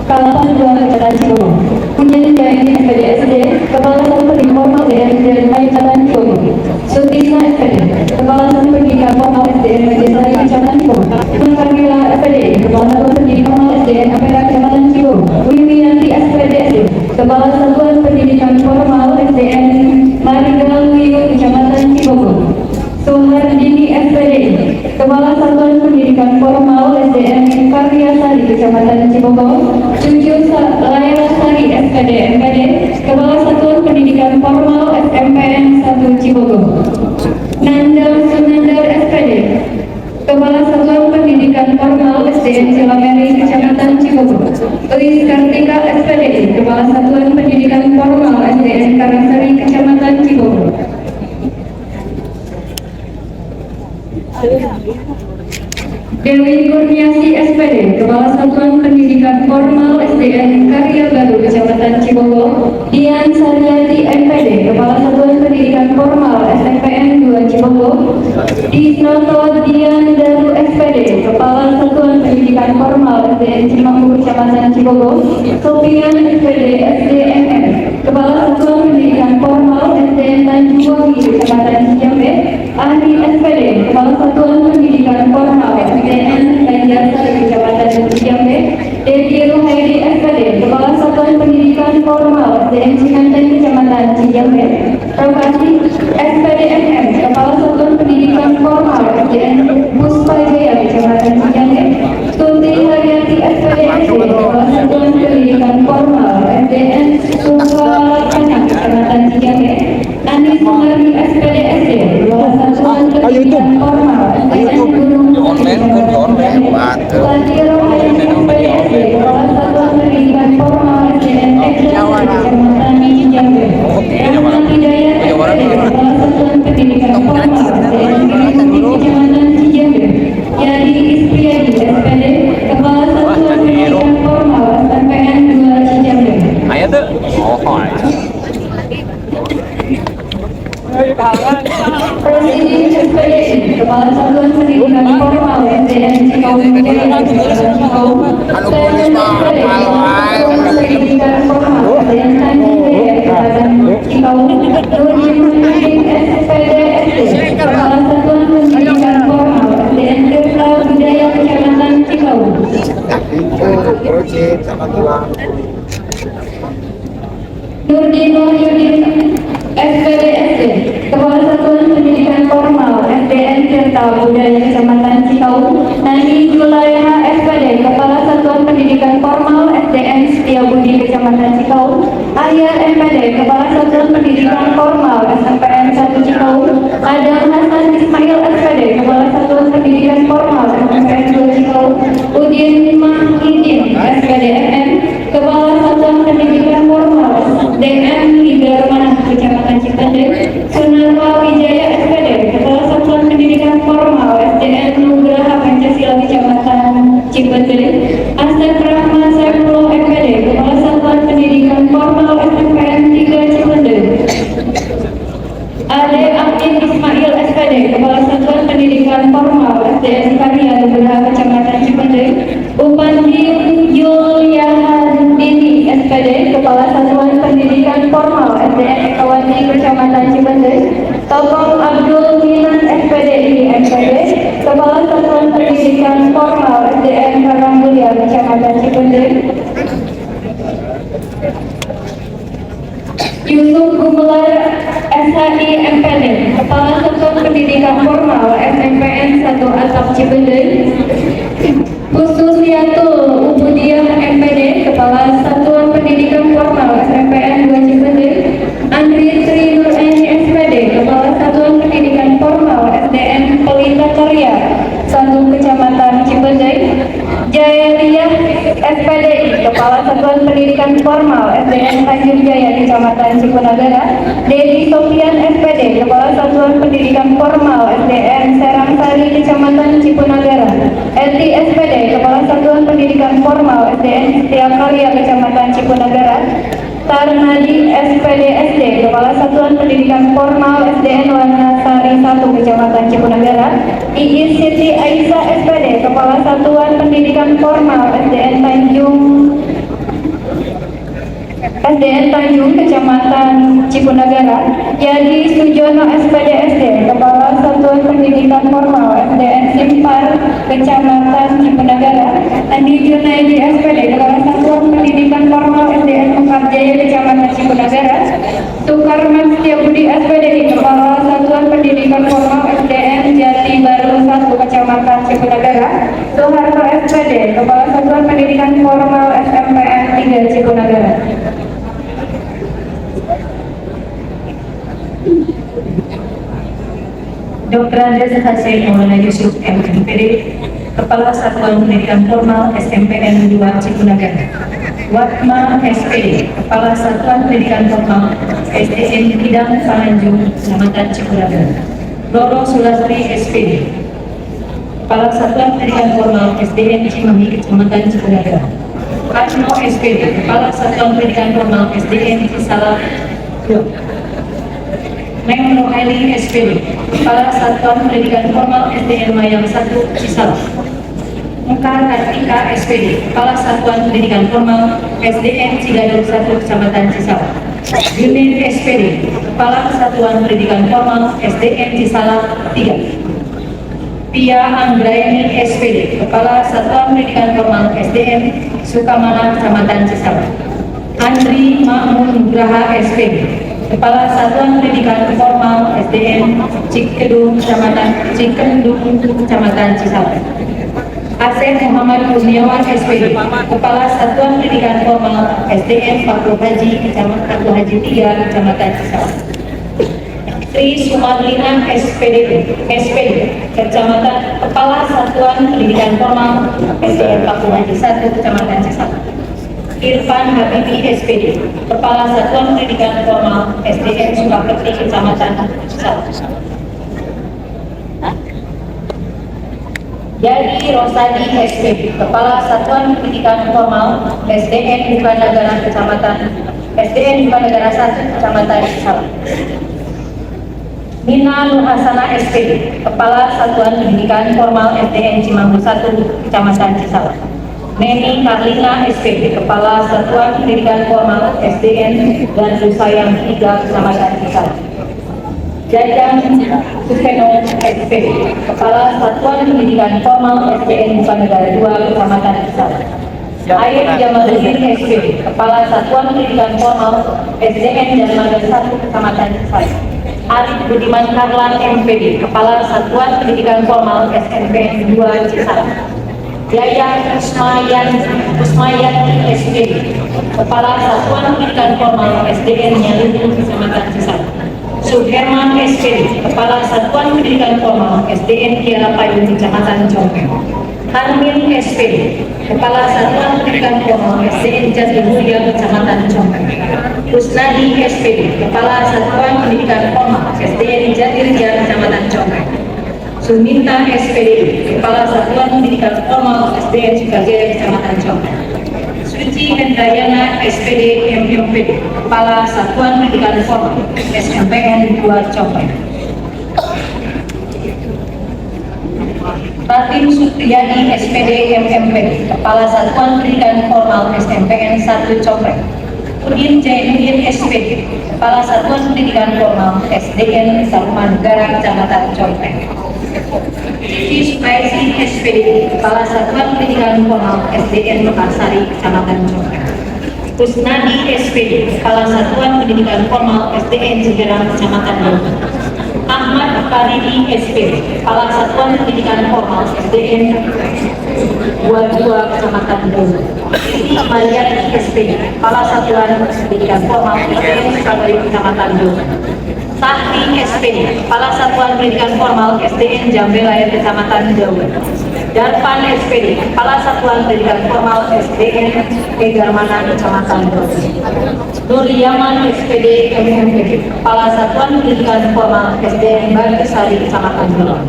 Kalapan 2 Kecamatan Cibubur. Punjani Jaini SPD SD, Kepala Satuan Pendidikan Formal SDN Kecamatan Cibubur. Sutisna SPD, Kepala Satuan Pendidikan Formal SDN Majisari Kecamatan Cibubur. Karmila SPD, Kepala Satuan Pendidikan Formal SDN Ampera Kecamatan Cibubur. Wiwiyanti SPD, Kepala Satuan Pendidikan Formal SDN Marigaluyu Kecamatan Cibubur. Suhardini SPD, Kepala Satuan Pendidikan Formal SDN Karyasari Kecamatan Cibubur. Cucu Laila Sari SPD MPD, Kepala Satuan Pendidikan Formal SMPN 1 Cibubur. Nanda Sunandar SPD, Kepala Satuan Pendidikan Formal SDN Cilameri Kecamatan Cibubur. Lis Kartika SPD, Kepala Satuan Pendidikan Formal SDN Karangsari Kecamatan Cibubur. Dewi Kurniasi SPD, Kepala Satuan Pendidikan Formal SDN Karya Baru Kecamatan Cibubur. Dian Saryati MPD, Kepala Satuan Pendidikan Formal SMPN 2 Cibubur. Disnoto Dian Daru SPD, Kepala Satuan Pendidikan Formal SDN Cimanggu Kecamatan Cibubur. Sofian SPD SDMM, Kepala Satuan Pendidikan Formal SDN Tanjung Kecamatan Jambe. Ahli SPD, Kepala Satuan Pendidikan Formal SDN Banjarsari Kecamatan Jambe. Dedi Ruhaidi SPD, Kepala Satuan Pendidikan Formal SDN Cikanten Kecamatan Jambe. Profesi SPD MM, Kepala Satuan Pendidikan Formal SDN Puspajaya Kecamatan Jambe. Tuti Haryati SPD, Kepala Satuan Pendidikan Pendidikan Formal SDN Sukalakana, Kecamatan Cijabe, Andi Sumari SPDSD, Kepala Satuan Pendidikan Formal SDN Gunung Putri, Kecamatan Cijabe, Lati Rohayani SPDSD, Kepala Satuan Pendidikan Formal SDN Ekstasi, Kecamatan Cijabe, Rahmat Hidayat SPD, Kepala Satuan Pendidikan Formal SDN Gunung Kecamatan Cijabe, Yadi Ispriadi SPD, Kepala Satuan Pendidikan Formal SMPN 2 Cijabe. Ayo tuh. Oh, Presiden SPDI, Kepala Satuan Pendidikan Formal SDN Cikau Jaya, Cikau, Pendidikan Formal SDN Tanjung Jaya, Kecamatan Cikau, Nurdin Muhammad SPDSD, Kepala Satuan Pendidikan Formal SDN Tirta Budaya, Kecamatan Cikau. Nurdin Wahyudin SPDSD, Kepala Satuan Pendidikan Formal SDN Tirta Budaya Kecamatan Cikau. Nani Zulaiha SPD, Kepala Satuan Pendidikan Formal SDN Setiabudi Kecamatan Cikau. Arya MPD, Kepala Satuan Pendidikan Formal SMPN 1 Cikau. Adam Hasan Ismail SPD, Kepala Satuan Pendidikan Formal SMPN 2 Cikau. Udin Mahidin SPDMM, Kepala Satuan Pendidikan Formal DM Liga Manah Kecamatan Cipendek. Sunarwa Wijaya SPD, Kepala Satuan Pendidikan Formal SDN Nugraha Pancasila Kecamatan Cipendek. Asep Rahman Saifullah MPD, Kepala Satuan Pendidikan Formal SMPN 3 Cipendek. Ade Amin Ismail SPD, Kepala Satuan Pendidikan Formal SDN Karya Nugraha Kecamatan Cipendek. Upandi Yuliahadini SPD, Kepala Satuan Pendidikan Formal SDN Ekawati Kecamatan Cipendek. Topong Abdul Minan SPDI MPD, Kepala Satuan Pendidikan Formal SDN Karangmulia Kecamatan Cipendek. Yusuf Gumelar SHI MPD, Kepala Satuan Pendidikan Formal SMPN 1 Atap Cipendek. Khususiatul Ubudiyah MPD, Kepala Satuan Pendidikan Formal SMPN 2 Cipendek. Andri Sri Nureni SPD, Kepala Satuan Pendidikan Formal SDN Pelita Karya 1 Kecamatan Cipendek. Jairiyah SPDI, Kepala Satuan Pendidikan Formal SDN Tanjung Jaya Kecamatan Cipunagara. Dedi Sofian SPD, Kepala Satuan Pendidikan Formal SDN Serangsari Kecamatan Cipunagara. Eti SPD, Kepala Satuan Pendidikan Formal SDN Setiakarya Kecamatan Cipunagara. Tarnadi SPDSD, Kepala Satuan Pendidikan Formal SDN Wanasari 1 Kecamatan Cipunagara. Iis Siti Aisyah SPD, Kepala Satuan Pendidikan Formal SDN Tanjung Kecamatan Cipunagara. Yadi Sujono SPDSD, Kepala Satuan Pendidikan Formal SDN Simpar Kecamatan Cipunagara. Andi Junaidi SPD, Kepala Satuan Pendidikan Formal SDN Mekarjaya Kecamatan Cipunagara. Sukarman Setiabudi SPDI, Kepala Satuan Pendidikan Formal SDN Jati Baru 1 Kecamatan Cipunagara. Soeharto SPD, Kepala Satuan Pendidikan Formal SMPN 3 Cipunagara. Dr. Andres Hasil Maulana Yusuf MPD, Kepala Satuan Pendidikan Formal SMPN 2 Cipunagara. Watma SPD, Kepala Satuan Pendidikan Formal SDN Bidang Palanjung, Kecamatan Cipunagara. Roro Sulastri SPD, Kepala Satuan Pendidikan Formal SDN Cimahi, Kecamatan Cipunagara. Atno SPD, Kepala Satuan Pendidikan Formal SDN Cisalah 2. Neng Rohaili SPD, Kepala Satuan Pendidikan Formal SDN Mayang 1 Cisalah. Mekar Kartika SPD, Kepala Satuan Pendidikan Formal SDN Cigadung 1 Kecamatan Cisalah. Yunin SPD, Kepala Satuan Pendidikan Formal SDN Cisalah 3. Pia Anggraini SPD, Kepala Satuan Pendidikan Formal SDN Sukamana Kecamatan Cisalah. Andri Makmun Nugraha SPD, Kepala Satuan Pendidikan Formal SDN Cikendung Kecamatan Cisalah. Asep Muhammad Kurniawan SPD, Kepala Satuan Pendidikan Formal SDN Fakru Haji, Kecamatan Fakru Haji 3, Kecamatan Cisauk. Tri Sumarlina SPD, Kecamatan Kepala Satuan Pendidikan Formal SDN Fakru Haji 1, Kecamatan Cisauk. Irfan Habibi SPD, Kepala Satuan Pendidikan Formal SDN Sukapeti, Kecamatan Cisauk. Jadi Rosadi SPD, Kepala Satuan Pendidikan Formal SDN Bukan Negara Kecamatan SDN Bukan Negara 1, Kecamatan Cisauk. Nina Nur Hasana SPD, Kepala Satuan Pendidikan Formal SDN Cimanggu 1, Kecamatan Cisauk. Neni Karlina SPD, Kepala Satuan Pendidikan Formal SDN dan Susayang 3, Kecamatan Cisauk. Jajang Sukeno SPD, Kepala Satuan Pendidikan Formal SDN Bukan Negara 2, Kecamatan Cisauk. Ayat Jamaluddin SPD, Kepala Satuan Pendidikan Formal SDN Darmaga 1, Kecamatan Cisauk. Arif Budiman Karlan MPD, Kepala Satuan Pendidikan Formal SNPN 2, Cisauk. Yaya Kusmayati SPD, Kepala Satuan Pendidikan Formal SDN Nyalindung, Kecamatan Cisauk. Suherman SPD, Kepala Satuan Pendidikan Formal SDN Kiara Payung, Kecamatan Congkeng. Harmin SPD, Kepala Satuan Pendidikan Formal SDN Jatimulia, Kecamatan Congkeng. Kusnadi SPD, Kepala Satuan Pendidikan Formal SDN Jatirja, Kecamatan Congkeng. Suminta SPD, Kepala Satuan Pendidikan Formal SDN Sukajaya, Kecamatan Congkeng. Suci Hendayana SPD MMPD, Kepala Satuan Pendidikan Formal SMPN 2, Congkeng. Ratin Supriyadi SPD MMPD, Kepala Satuan Pendidikan Formal SMPN 1, Congkeng. Udin Jainuddin SPD, Kepala Satuan Pendidikan Formal SDN Tarumanegara, Kecamatan Congkeng. Cici Supaisi SPD, Kepala Satuan Pendidikan Formal SDN Mekarsari, Kecamatan Congkeng. Kusnadi SPD, Kepala Satuan Pendidikan Formal SDN Cijerang, Kecamatan Congkeng. Ahmad Faridi SPD, Kepala Satuan Pendidikan Formal SDN 22, Kecamatan Daun. Siti Mariati SPD, Kepala Satuan Pendidikan Formal SDN Sukabumi, Kecamatan Daun. Sahri SPD, Kepala Satuan Pendidikan Formal SDN Jambelayan, Kecamatan Daun. Darpan SPD, Kepala Satuan Pendidikan Formal SDN Egarmana, Kecamatan Daun. Nur Yaman SPD MMPD, Kepala Satuan Pendidikan Formal SDN Bagasari, Kecamatan Daun.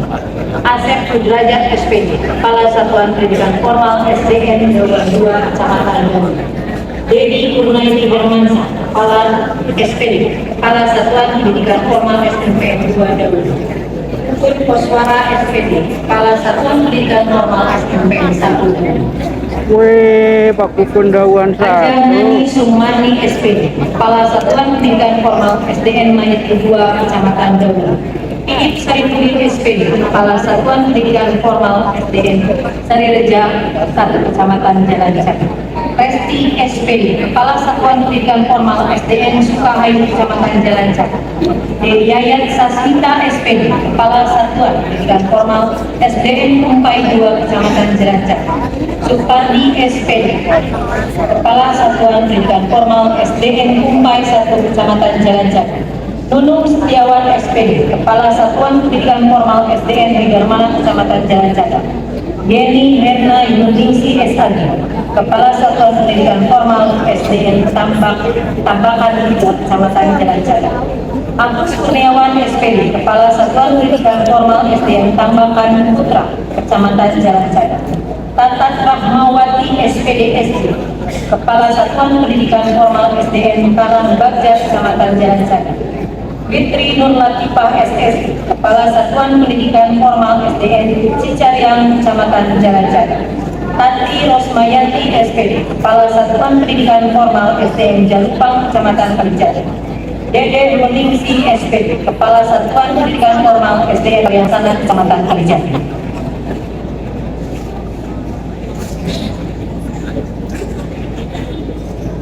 Asep Sudrajat SPD, Kepala Satuan Pendidikan Formal SDN Daun 2, Kecamatan Daun. Dedi Kurnaini Hermansyah, Kepala SPD, Kepala Satuan Pendidikan Formal SMPN 2, Daun. Ukut Koswara SPD, Kepala Satuan Pendidikan Formal SMPN 1, Daun. Weh, Pak Kukun Dawan Aja Nani 1. Sumani SPD, Kepala Satuan Pendidikan Formal SDN Mayat 2, Kecamatan Daun. Iip Saripudin SPD, Kepala Satuan Pendidikan Formal SDN Sarireja 1, Kecamatan Jalan Cakra. Resti SPD, Kepala Satuan Pendidikan Formal SDN Sukahayu, Kecamatan Jalan Cakra. Yayat Sasmita SPD, Kepala Satuan Pendidikan Formal SDN Kumpai 2, Kecamatan Jalan Cakra. Supardi SPD, Kepala Satuan Pendidikan Formal SDN Kumpai 1, Kecamatan Jalan Cakra. Nunung Setiawan SPD, Kepala Satuan Pendidikan Formal SDN Egarmana, Kecamatan Jalan Cakra. Yeni Herna Yuningsi SAG, Kepala Satuan Pendidikan Formal SDN Tambakan 3, Kecamatan Jalan Cakra. Agus Kurniawan SPD, Kepala Satuan Pendidikan Formal SDN Tambakan Putra, Kecamatan Jalan Cakra. Tatat Rahmawati SPD SC, Kepala Satuan Pendidikan Formal SDN Karangbagja, Kecamatan Jalan Cakra. Fitri Nur Latifah SSI, Kepala Satuan Pendidikan Formal SDN Cicariang, Kecamatan Jalan Cakra. Tati Rosmayati SPD, Kepala Satuan Pendidikan Formal SDN Jalupang, Kecamatan Kalijati. Dede Meningsi SPD, Kepala Satuan Pendidikan Formal SDN Priansana, Kecamatan Kalijati.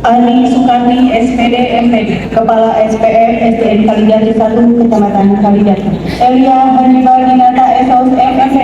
Ani Sukarni SPD MPD, Kepala SPM SDN Kalijati 1, Kecamatan Kalijati. Elia Hanifah Dinata SOS MPD,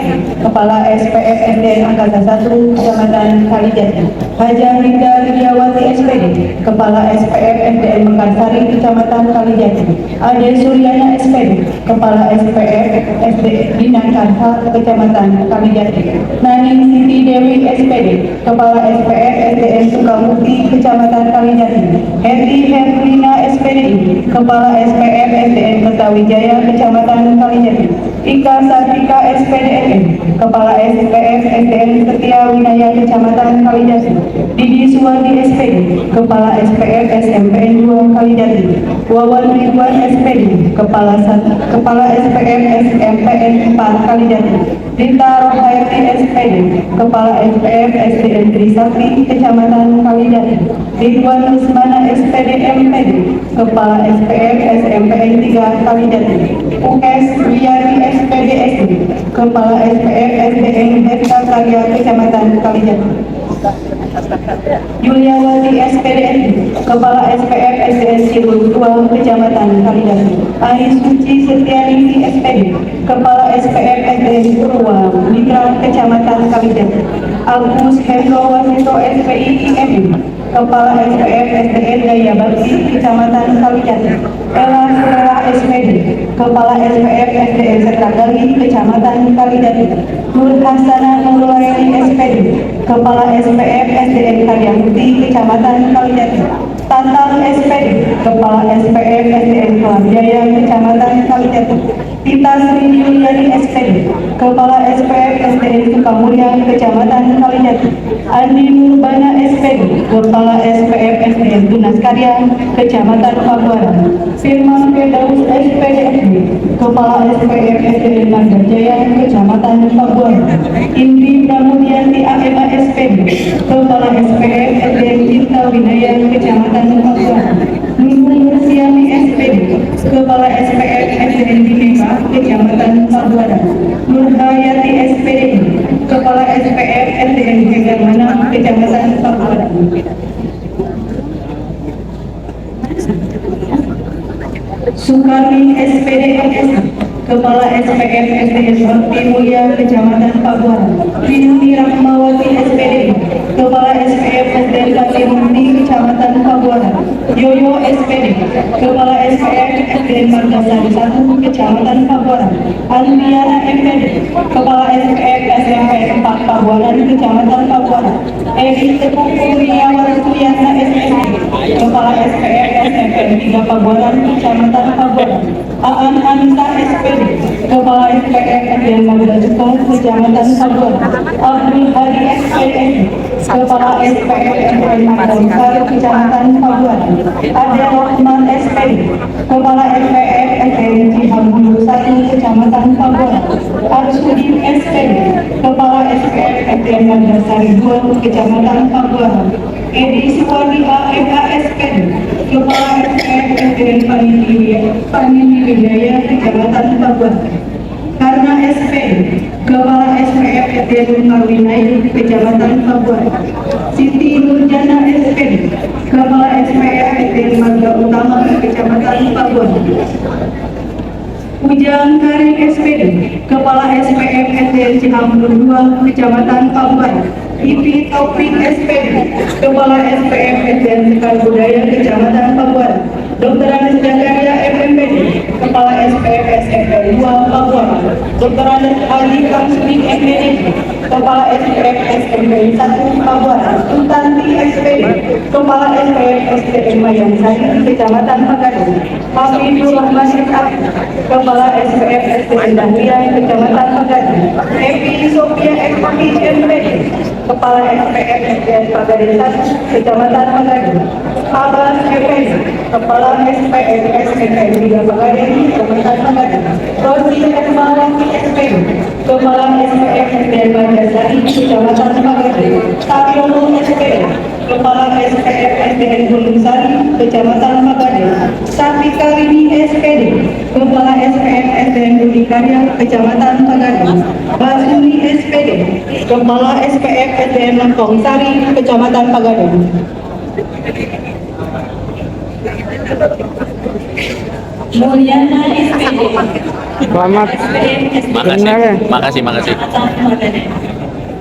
Kepala SPF SDN Angkatan 1 Kecamatan Kalijati. Haja Rinda Ridiawati SPD, Kepala SPF SDN Mekarsari Kecamatan Kalijati. Ade Suryana SPD, Kepala SPF SDN Dinangkarsa Kecamatan Kalijati. Naning Siti Dewi SPD, Kepala SPF SDN Sukamukti Kecamatan Kalijati. Heri Herlina SPD, Kepala SPF SDN Kertawijaya Kecamatan Kalijati. Ika Sartika SPDN, Kepala SPF SDN Setia Winaya Kecamatan Kalijati. Didi Suwadi SPD, Kepala SPF SMPN 2 Kalijati. Wawan Ridwan SPD, Kepala SPF SMPN 4 Kalijati. Rita Rohayati SPD, Kepala SPF SDN Trisakti Kecamatan Kalijati. Ridwan Usmana SPD MPD, Kepala SPF SMPN 3 Kalijati. US Wiyari SPD SD, Kepala SPF SDN Desa Karya Kecamatan Kalijati. Yuliawati SPDN, Kepala SPF SDN Cibulu 2 Kecamatan Kalijati. Ais Suci Setianingsi SPD, Kepala SPF SDN Purwa Mitra Kecamatan Kalijati. Agus Hendro Wasito SPI IM, Kepala SPF SDN Daya Bakti Kecamatan Kalijati. Ella Surela SPD, Kepala SPF SDN Setragali Kecamatan Kalijati. Nur Hasana Nurwareli SPD, Kepala SPF SDN Karyamukti Kecamatan Kalijati. Tatang SPD, Kepala SPF SDN Kelamjaya Kecamatan Kalijati. Tita Sri Yuliani SPD, Kepala SPF SDN Sukamulya Kecamatan Kalijati. Andi Nurbana SPD, Kepala SPF SDN Tunas Karya Kecamatan Pabuaran. Firman Firdaus SPDSD, Kepala SPF SDN Margajaya Kecamatan Pabuaran. Indi Pramudianti AMA SPD, Kepala SPF SDN Cinta Winaya Kecamatan Pabuaran. Nurul Mursiani SPD, Kepala SPF SDN Bineka Kecamatan Pabuaran. Nurhayati SPD, Kepala SPF SDN Hegamana Kecamatan Pabuaran. Sukarni SPD MS, Kepala SPF SDN Bakti Mulia Kecamatan Pabuaran. Binti Rahmawati SPD, Kepala SPF SDN Katimurti Kecamatan Pabuaran. Yoyo SPD, Kepala SPF SDN Margasari 1 Kecamatan Pabuaran. Almiana MPD, Kepala SPF SMP 4 Pabuaran Kecamatan Pabuaran. Edi Teguh Kurniawan Suyana SPD, Kepala SPF SMP 3 Pabuaran Kecamatan Pabuaran. Aan Anissa SPD, Kepala SPF SDN Madrasah Kecamatan Pabuaran. Abdul Hadi SPD, Kepala SPF SDN Madrasah Kecamatan Pabuaran. Ade Rahman SPD, Kepala SPF SDN Cihambulu 1 Kecamatan Pabuaran. Arsudin SPD, Kepala SPF SDN Madrasah 2 Kecamatan Pabuaran. Edi Suwadi AMA SPD, Kepala SPF SDN Panini Wijaya Kecamatan Pabuaran. Karna SPD, Kepala SPF SDN Marwinai Kecamatan Pabuaran. Siti Nurjana SPD, Kepala SPF SDN Marga Utama Kecamatan Pabuaran. Ujang Karin SPD, Kepala SPF SDN Cihambur 2 Kecamatan Pabuaran. Ipi Taufik SPD, Kepala SPF SDN Sekar Budaya Kecamatan Pabuaran. Dr. Anas Jakaria FMPD, Kepala SPF SMP 2 Pabuaran. Dr. Anas Haji Kamsudi MPD, Kepala SPF SMP 1 Pabuaran. Sutanti SPD, Kepala SPF SDN Mayansari Kecamatan Pagadang. Hafidul Rahman SAP, Kepala SPF SDN Dahlia Kecamatan Pagadang. Evi Sofia FPD MPD, Kepala SPF SDN Pagadang 1 Kecamatan Pagadang. Abbas FPD, Kepala SPF SDN 3 Pagadang Kecamatan Pagadang. Rosi Esmawati SPD, Kepala SPF SDN Bandasari Kecamatan Pagadang. Sabiono SPD, Kepala SPF SDN Gunung Sari Kecamatan Pagadang. Sapika Rini SPD, Kepala SPF SDN Budi Karya Kecamatan Pagadang. Basuri SPD, Kepala SPF SDN Lengkong Sari Kecamatan Pagadang. Mulyana SPD, Selamat. Makasih.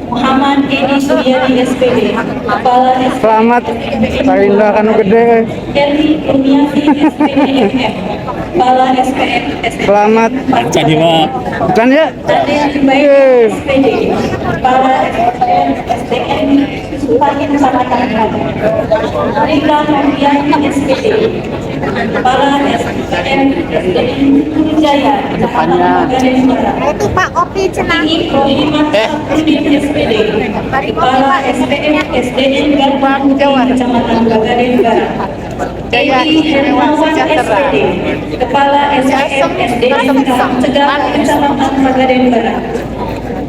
Muhammad Edi Suryadi SPD, Kepala Selamat. Parinda kan gede. Eri Kurniati SPD FF, Kepala SPM SD. Selamat. Jadi mah. Bukan ya? Ade Jubaidi SPD, Kepala SPM SDN Supani Kecamatan Klaten. Rika Nurdiani SPD, Kepala SPM SDN Jaya, Kecamatan Magadan Barat. Pak Opi Cenang. Ini Rohimat Sapudin SPD, Kepala SPM SDN Garbang Kecamatan Magadan Barat. Edi Hermawan SPD, Kepala SPM SDN Cegah Kecamatan Magadan Barat.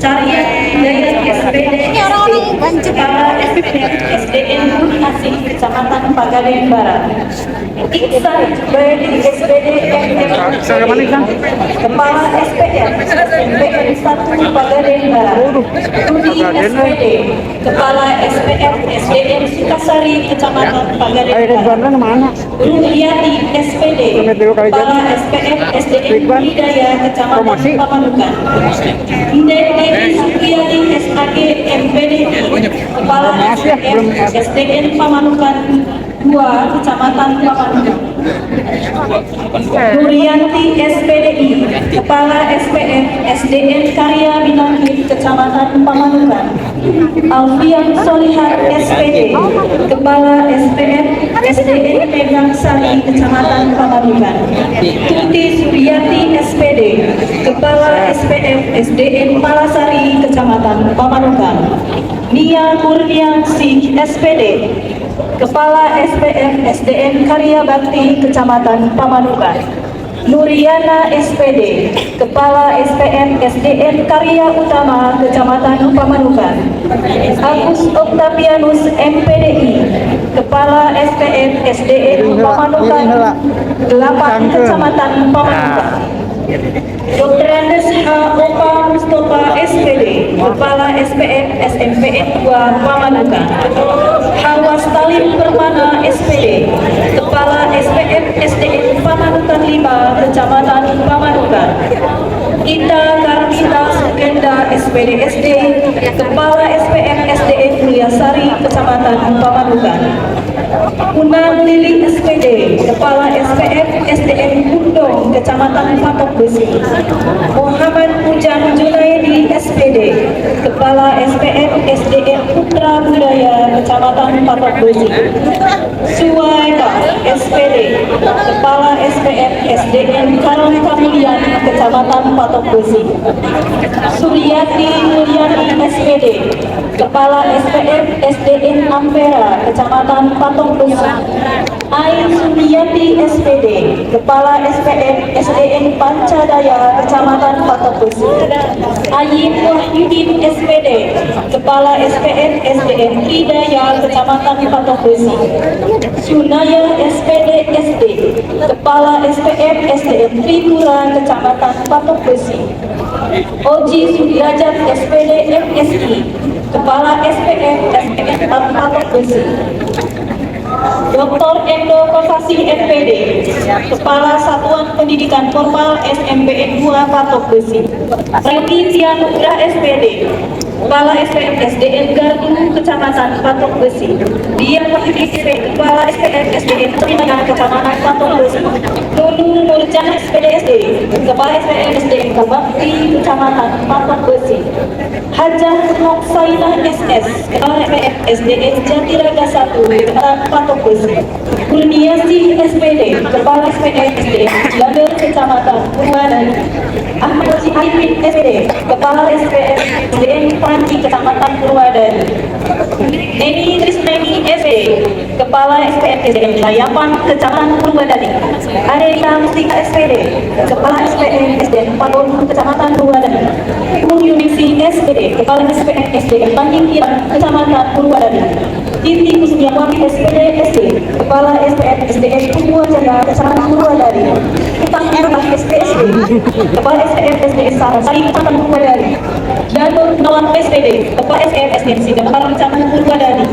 Cahya Hidayat SPD, Kepala SPM SDN Asih Kecamatan Magadan Barat. Iksan Jubaidi SPD Kepala SPM SMPN 1 Magadan Barat. Rudi SPD, Kepala SPM SDN Sukasari Kecamatan Magadan Barat. Rudiati SPD, Kepala SPM SDN Hidayah Kecamatan Pamanukan. Dewi Supriyadi SAG MPDI, Kepala SPM SDN Pamanukan 2 Kecamatan Pamanukan. Nurianti SPDI, Kepala SPM SDN Karya Binanggit Kecamatan Pamanukan. Alfian Solihat SPD, Kepala SPM SDN Megang Sari Kecamatan Pamanukan. Tuti Suryati SPD, Kepala SPM SDN Palasari Kecamatan Pamanukan. Nia Kurniansih SPD, Kepala SPM SDN Karya Bakti Kecamatan Pamanukan. Nuriana SPD, Kepala SPM SDN Karya Utama Kecamatan Pamanukan. Agus Octavianus MPDI, Kepala SPM SDN Pamanukan 8 Kecamatan Pamanukan. Dr. Andes H. Opa Mustafa SPD, Kepala SPM SMPN 2 Pamanukan. Hawas Talim Permana SPD, Kepala SPM SDN Pamanukan 5 Kecamatan Pamanukan. Ita Karmita Sukenda SPD SD, Kepala SPM SDN Mulyasari Kecamatan Pamanukan. Unang Lili SPD, Kepala SPM SDN Bundong Kecamatan Patok Besi. Muhammad Pujan Junaidi SPD, Kepala SPM SDN Putra Budaya Kecamatan Patok Besi. Suwaida SPD, Kepala SPM SDN Karang Kamilian Kecamatan Patok Besi. Suryati Mulyani SPD, Kepala SPM SDN Ampera Kecamatan Patok Besi. Ain Suryati SPD, Kepala SPM SDN Pancadaya Kecamatan Patok Besi. Ayim Wahyudin SPD, Kepala SPM SDN Hidayah Kecamatan Patok Besi. Sunaya SPD SD, Kepala SPM SDN Tripura Kecamatan Patok Besi. Oji Sudrajat SPD MSI, Kepala SPM SDN Patok Besi. Dr. Endo Kovasi SPD, Kepala Satuan Pendidikan Formal SMPN 2 Patok Besi. Reni Tianugrah SPD, Kepala SPM SDN Gardu Kecamatan Patok Besi. Dia SPD, Kepala SPM SDN Teringan Kecamatan Patok Besi. Nunu Nurjan SPD SD, Kepala SPM SDN Kabakti Kecamatan Patok Besi. Hajah Noksainah SS, Kepala SPM SDN Jatiraga 1 Kecamatan Patok Besi. Kurniasi SPD, Kepala SPM SDN Cilader Kecamatan Purwadadi. Ahmad Syahidin SPD, Kepala SPM SDN Panci Kecamatan Purwadadi. Neni Trisnani SPD, Kepala SPM SDN Layapan Kecamatan Purwadadi. Areta Mustika SPD, Kepala SPM SDN Padon Kecamatan Purwadadi. Yunisi SPD, Kepala SPM SDN Tanjung Kirang Kecamatan Purwadadi. Titi Kusmiawati SPD SD, Kepala SPM SDN Purwa Jaga Kecamatan Purwadadi. Utang Erah SPSD, Kepala SPM SDN Sarasari Kecamatan Purwadadi. Danur Nawang SPD, Kepala SPM SDN Sidang Kecamatan Purwadadi.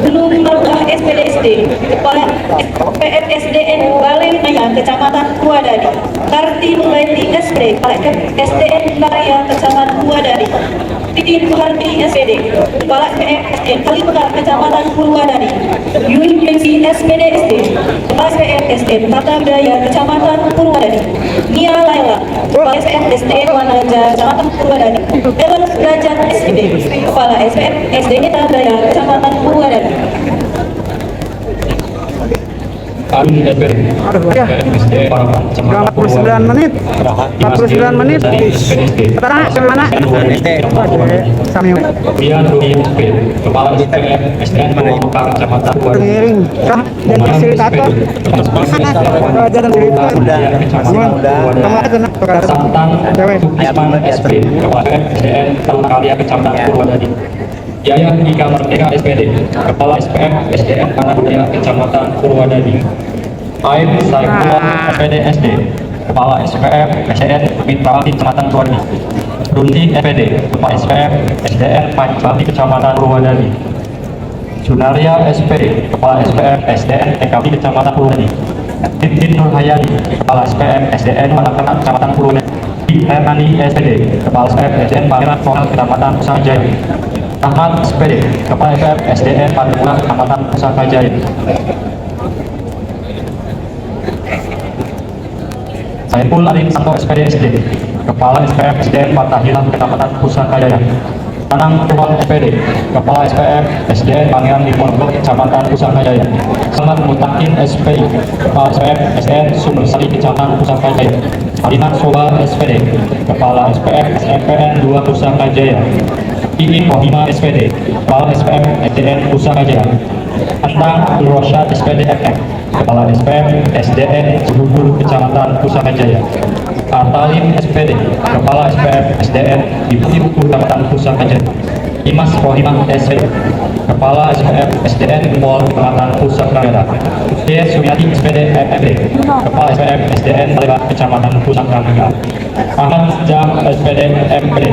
Belum Marwah SPD SD, Kepala SPM SDN Balai Naya Kecamatan Purwadadi. Karti Nuraiti SPD, Kepala SDN Karya Kecamatan Purwadadi. Titin Suharti SPD, Kepala SDN Kalipegang Kecamatan Purwadadi. Yuni Pensi SPD SD, Kepala SPM SDN Tata Daya Kecamatan Purwadadi. Nia Laila, Kepala SPM SDN Wanaja Kecamatan Purwadadi. Ellen Derajat SPD, Kepala SPM SDN Tata Daya Kecamatan Purwadadi. Arun SPD, SD Parapan, 59 menit. 49 menit. Sekarang kemana? Samyuk. Biar Rudi SPD, Kepala SPM SDN Parapan, Kecamatan Purwadadi. Pengiring. Kah? Dan fasilitator. Jalan cerita. Kemana? Santang Sukisman SPD, Kepala SDN Talakalia Kecamatan Purwadadi. Yayat Ika Merdeka SPD, Kepala SPM SDN Tanah Budaya Kecamatan Purwadadi. Aib Saifullah SPD SD, Kepala SPM SDN Mitrawati Kecamatan Purwadadi. Runti SPD, Kepala SPM SDN Panjabati Kecamatan Purwadadi. Sunaria SPD, Kepala SPM SDN TKB Kecamatan Purwadadi. Titin Nurhayani, Kepala SPM SDN Malakana Kecamatan Purwadadi. Hermani SPD, Kepala SPM SDN Pangeran Formal Kecamatan Pusaka Jaya. Ahmad SPD, Kepala SPM SDN Pandeglang Kecamatan Pusaka Jaya. Saiful Arif Santo SPD SD, Kepala SPM SDN Patahilang Kecamatan Pusaka Jaya. Anang Tuhan SPD, Kepala SPM SDN Pangeran Diponegoro Kecamatan Pusaka Jaya. Selamat Mutakin SPD, Kepala SPM SDN Sumbersari Kecamatan Pusaka Jaya. Adinat Soba SPD, Kepala SPM SMPN 2 Pusaka Jaya. Iin Kohima SPD, Kepala SPM SDN Pusaka Jaya. Antang Rosyad SPD FF, Kepala SPM SDN Cibubur Kecamatan Pusaka Jaya. Artalim SPD, Kepala SPM SDN Diputi Kecamatan Pusaka Jaya. Imas Kohima SPD, Kepala SPM SDN Mall Kecamatan Pusaka Jaya. D. Sumiati SPD MMD, Kepala SPM SDN Palembang Kecamatan Pusaka Jaya. Ahmad Jam SPD MPD,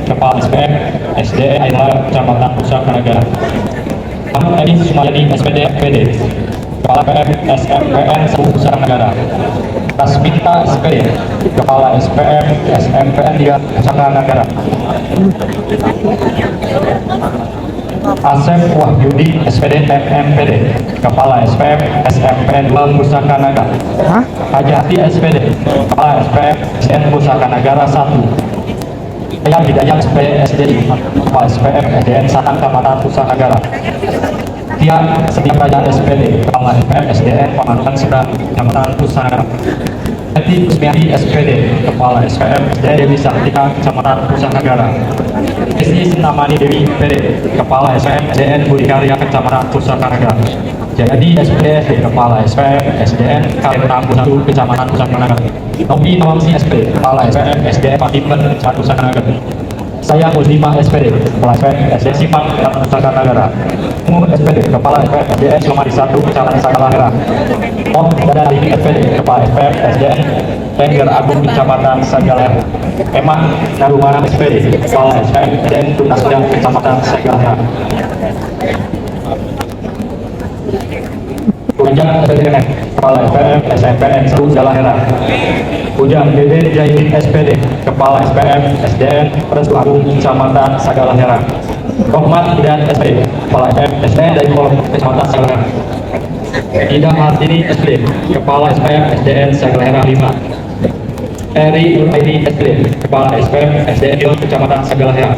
Kepala SPM SDN Aidala Kecamatan Pusaka Jaya. Ahmad Edi Sumayadi SPD FPD, Kepala PM SMPN Pusaka Negara. Tasminta SPD, Kepala SPM SMPN 3 Pusaka Negara. Asep Wahyudi SPD MMPD, Kepala SPM SMPN 2 Pusaka Negara. Hajati SPD, Kepala SPM SDN Pusaka Negara 1. Yang Hidayat SPD, Kepala SPM SDN Satang Kecamatan Pusaka Negara. Tian Setiap Raja SPD, Kepala SPM SDN Pamantan Sedang Kecamatan Pusaka Negara. Eti Kusmiati SPD, Kepala SPM SDN Dewi Sartika Kecamatan Pusaka Negara. Esi Sinamani Dewi PD, Kepala SPM SDN Budikarya Kecamatan Pusaka Negara. Jadi SPD, Kepala SPM SDN Kalentam 1 Kecamatan Pusaka Negara. Nopi Nawangsi SPD, Kepala SPM SDN Patimen Kecamatan Pusaka Negara. Saya Muslimah SPD, Kepala SPM SDN Simpang Kecamatan Pusaka Negara. Umum SPD, Kepala SPM SDN Selomadi 1 Kecamatan Pusaka Negara. Om Dadari SPD, Kepala SPM SDN Lengger Agung Kecamatan Sagala. Emang Narumana SPD, Kepala SPM SDN Tunas Sedang Kecamatan Sagala. Ujang SPDN, Kepala SPM SMPN 1 Jalahera. Ujang Dede Jahidin SPD, Kepala SPM SDN Restu Agung Kecamatan Sagalahera. Rohmat Hidayat SPD, Kepala SPM SDN dari Kolom Kecamatan Sagalahera. Ida Hartini SPD, Kepala SPM SDN Sagalahera 5. Eri Nuraini SD, Kepala SPM SDN Dion Kecamatan Sagalahera.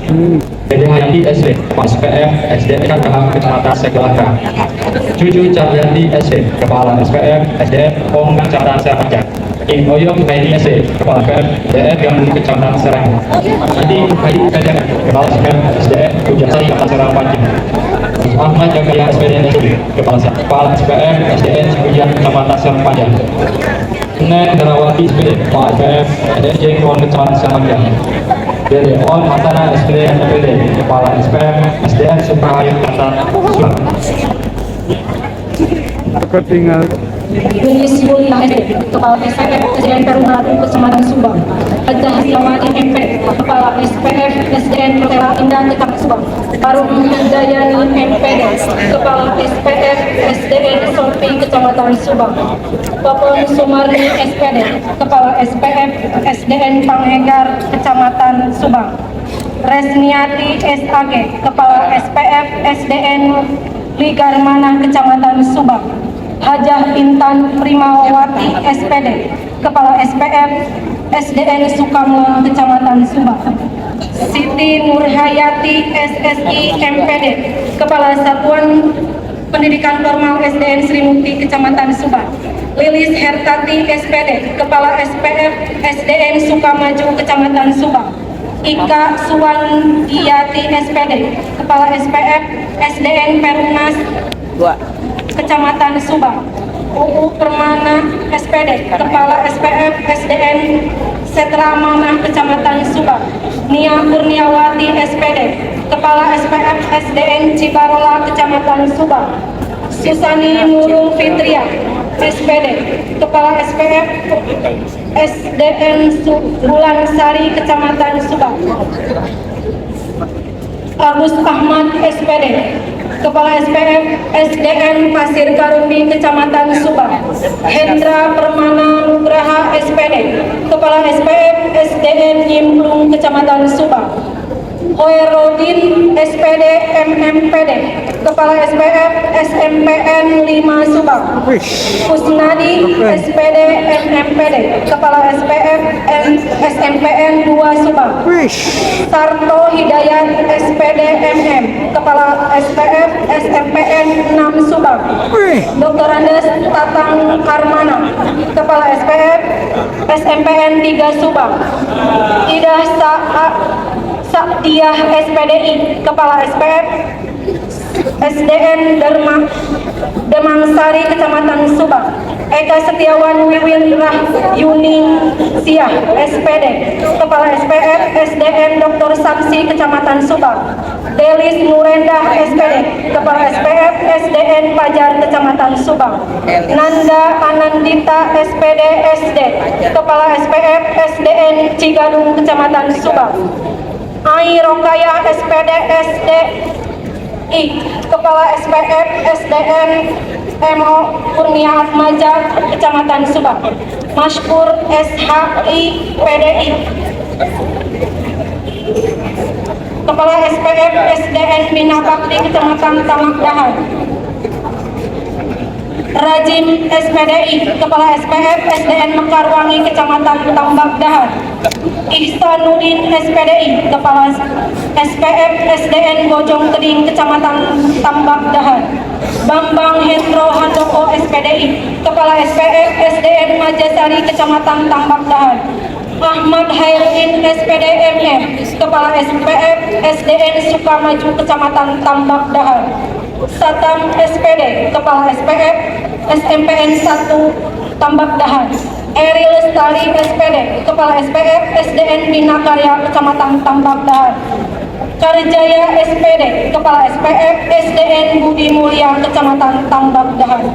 Dede Hayati SD, Kepala SPM SDN KKH Kecamatan Sagalahera. Cucu Caryanti SD, Kepala SPM SDN Ponggang Kecamatan Serang. Ing Oyong Haini SD, Kepala SPM SDN Gambung Kecamatan Serang. Adi Haidi PDN, Kepala SPM SDN Ujasari Kecamatan Serang Pancing. Ahmad Jagaya SPDN SD, Kepala SPM SDN Cibujan Kecamatan Serang Panjang. Nen Darawati SPD, Kepala SPM SDN Jengkon Kecamatan Serang Panjang. Dede On Masana SPD MPD, Kepala SPM SDN Sukahayu Kecamatan Subang. Aku tinggal. Yunis Mulia SD, Kepala SPM SDN Perumatan Kecamatan Subang. Hajah Haslamati MP, Kepala SPM SDN Pertela Indah Kecamatan Subang. Parum Handayani MPD, Kepala SPM SDN Sorpi Kecamatan Kecamatan Subang. Popon Sumarni SPD, Kepala SPF SDN Panghegar, Kecamatan Subang. Resniati SAG, Kepala SPF SDN Ligarmana, Kecamatan Subang. Hajah Intan Primawati SPD, Kepala SPF SDN Sukamla, Kecamatan Subang. Siti Nurhayati SSI MPD, Kepala Satuan Pendidikan Formal SDN Sri Mukti, Kecamatan Subang. Lilis Hertati SPD, Kepala SPF SDN Sukamaju, Kecamatan Subang. Ika Suwandiyati SPD, Kepala SPF SDN Perumnas, Kecamatan Subang. UU Permana SPD, Kepala SPF SDN Setra Amanah, Kecamatan Subang. Nia Kurniawati SPD, Kepala SPF SDN Cibarola, Kecamatan Subang. Susani Murung Fitria SPD, Kepala SPF SDN Bulan Sari, Kecamatan Subang. Agus Ahmad SPD, Kepala SPF SDN Pasir Karumbi, Kecamatan Subang. Hendra Permana Nugraha SPD, Kepala SPF SDN Nyimplung, Kecamatan Subang. Hoerodin SPD MMPD, Kepala SPF SMPN 5 Subang. Kusnadi SPD MMPD, Kepala SPF SMPN 2 Subang. Sarto Hidayat SPD MM, Kepala SPF SMPN 6 Subang. Dr. Andes Tatang Karmana, Kepala SPF SMPN 3 Subang. Ida Sakdiah SPDI, Kepala SPF SDN Demangsari, Kecamatan Subang. Eka Setiawan Wiwin Rahyuni Siah SPD, Kepala SPF SDN Dr. Samsi, Kecamatan Subang. Delis Nurendah SPD, Kepala SPF SDN Pajar, Kecamatan Subang. Nanda Anandita SPD SD, Kepala SPF SDN Cigadung, Kecamatan Subang. Ai Rokaya SPD SDI, Kepala SPF SDN MO Kurnia Atmaja, Kecamatan Subang. Mashkur SHI PDI, Kepala SPF SDN Bina Bakti, Kecamatan Tamak Dahan. Rajim SPDI, Kepala SPF SDN Mekarwangi, Kecamatan Tambak Dahan. Ihsanuddin SPDI, Kepala SPF SDN Bojong Keding, Kecamatan Tambak Dahan. Bambang Hendro Handoko SPDI, Kepala SPF SDN Majasari, Kecamatan Tambak Dahan. Ahmad Hairudin SPD MM, Kepala SPF SDN Sukamaju, Kecamatan Tambak Dahan. Satam SPD, Kepala SPF SMPN 1 Tambak Dahan. Eri Lestari SPD, Kepala SPF SDN Bina Karya, Kecamatan Tambak Dahan. Karjaya SPD, Kepala SPF SDN Budi Mulia, Kecamatan Tambak Dahan.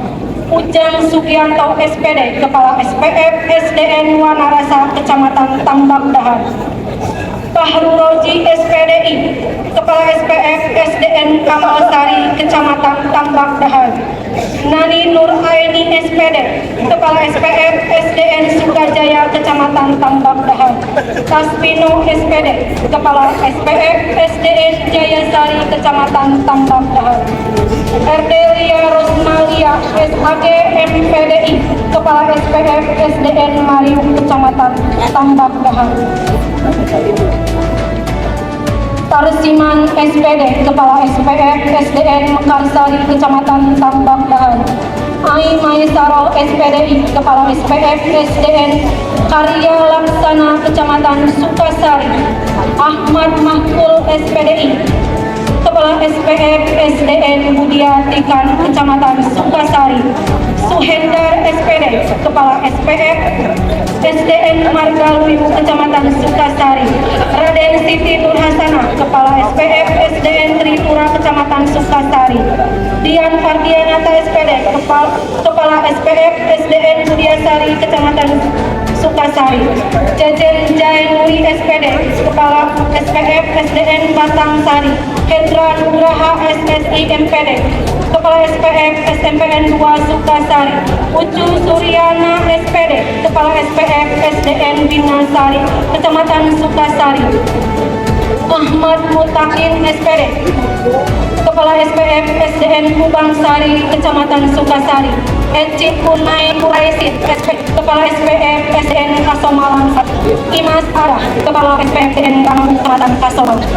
Ujang Sugianto SPD, Kepala SPF SDN Wanarasa, Kecamatan Tambak Dahan. Fahru Roji SPDI, Kepala SPF SDN Kamalsari, Kecamatan Tambak Dahan. Nani Nur Aini SPD, Kepala SPF SDN Sukajaya, Kecamatan Tambak Dahan. Taspino SPD, Kepala SPF SDN Jayasari, Kecamatan Tambak Dahan. Erdelia Rosmalia SAG MPDI, Kepala SPF SDN Marium, Kecamatan Tambak Dahan. Tarsiman SPD, Kepala SPF SDN Mekarsari, Kecamatan Tambak Dahan. Ai Maesaro SPDI, Kepala SPF SDN Karya Laksana, Kecamatan Sukasari. Ahmad Mahkul SPDI, Kepala SPF SDN Budia Tikan, Kecamatan Sukasari. Suhendar SPD, Kepala SPF SDN Margaluibu, Kecamatan Sukasari. Raden Siti Nurhasana, Kepala SPF SDN Tripura, Kecamatan Sukasari. Dian Fardianata SPD, Kepala SPF SDN Budiasari, Kecamatan Sukasari. Jajen Jainuri SPD, Kepala SPF SDN Batangsari. Hendra Nugraha SSI MPD, Kepala SPF SMPN 2 Sukasari, Ucu Suryana SPD, Kepala SPF SDN Binasari, Kecamatan Sukasari. Ahmad Mutakin SPD, Kepala SPF SDN Kubangsari, Kecamatan Sukasari. Eci Kunai Kuraisin, Kepala SPF SDN Kasomalang. Imas Ara, Kepala SPF SDN Kampung Kecamatan Kasomalang.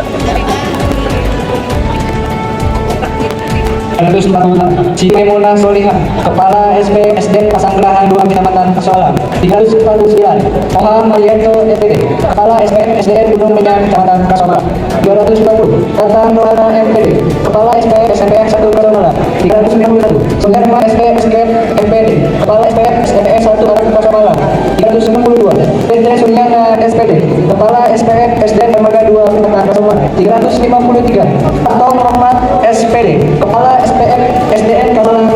346 Cimemuna Solihah, Kepala SP SDN Pasanggerahan 2 Kecamatan Kasoalam. 349 Moha Marianto SPD, Kepala SPM SDN Gunung Medan Kecamatan Kasoalam. 350 Tata Nurana MPD, Kepala SPM SMPN 1 Kasoalam. 391 Suherma SP SKM MPD, Kepala SPM SMPN 1 Barang Kasoalam. 392 Tendra Suryana SPD, Kepala SPM SDN Dermaga 2 Kecamatan Kasoalam. 353 Atong Rahmat SPD, Kepala SPM SDN Kasoalam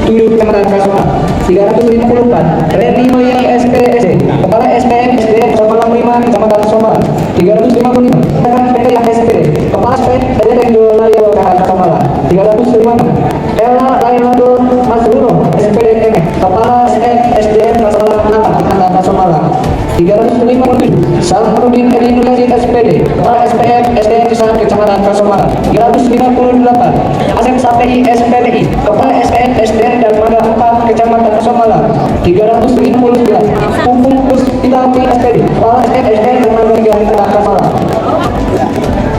7 Kecamatan Kasoalam. 354 Reni Noyang SPSD, Kepala SPM SDN Kasoalam 5 Kecamatan Kasoalam. 355 PT yang SPD, Kepala SPM SDN Jolayo Kasoalam. 355 Ella Lailado Masruno SPD, Kepala SPM SDN Kasoalam 6 Kecamatan Kasoalam. 357 Salmudin Edi Nuryazid SPD, Kepala SPM SDN Kisah Kecamatan Kasoalam. 358 Asep Sapehi SPDI, Kepala SPM SDN Dermaga 4 Kecamatan Kasoalam. 359 Pupung Puspitami SPD, Kepala SPM SDN Dermaga 3 Kecamatan Kasoalam.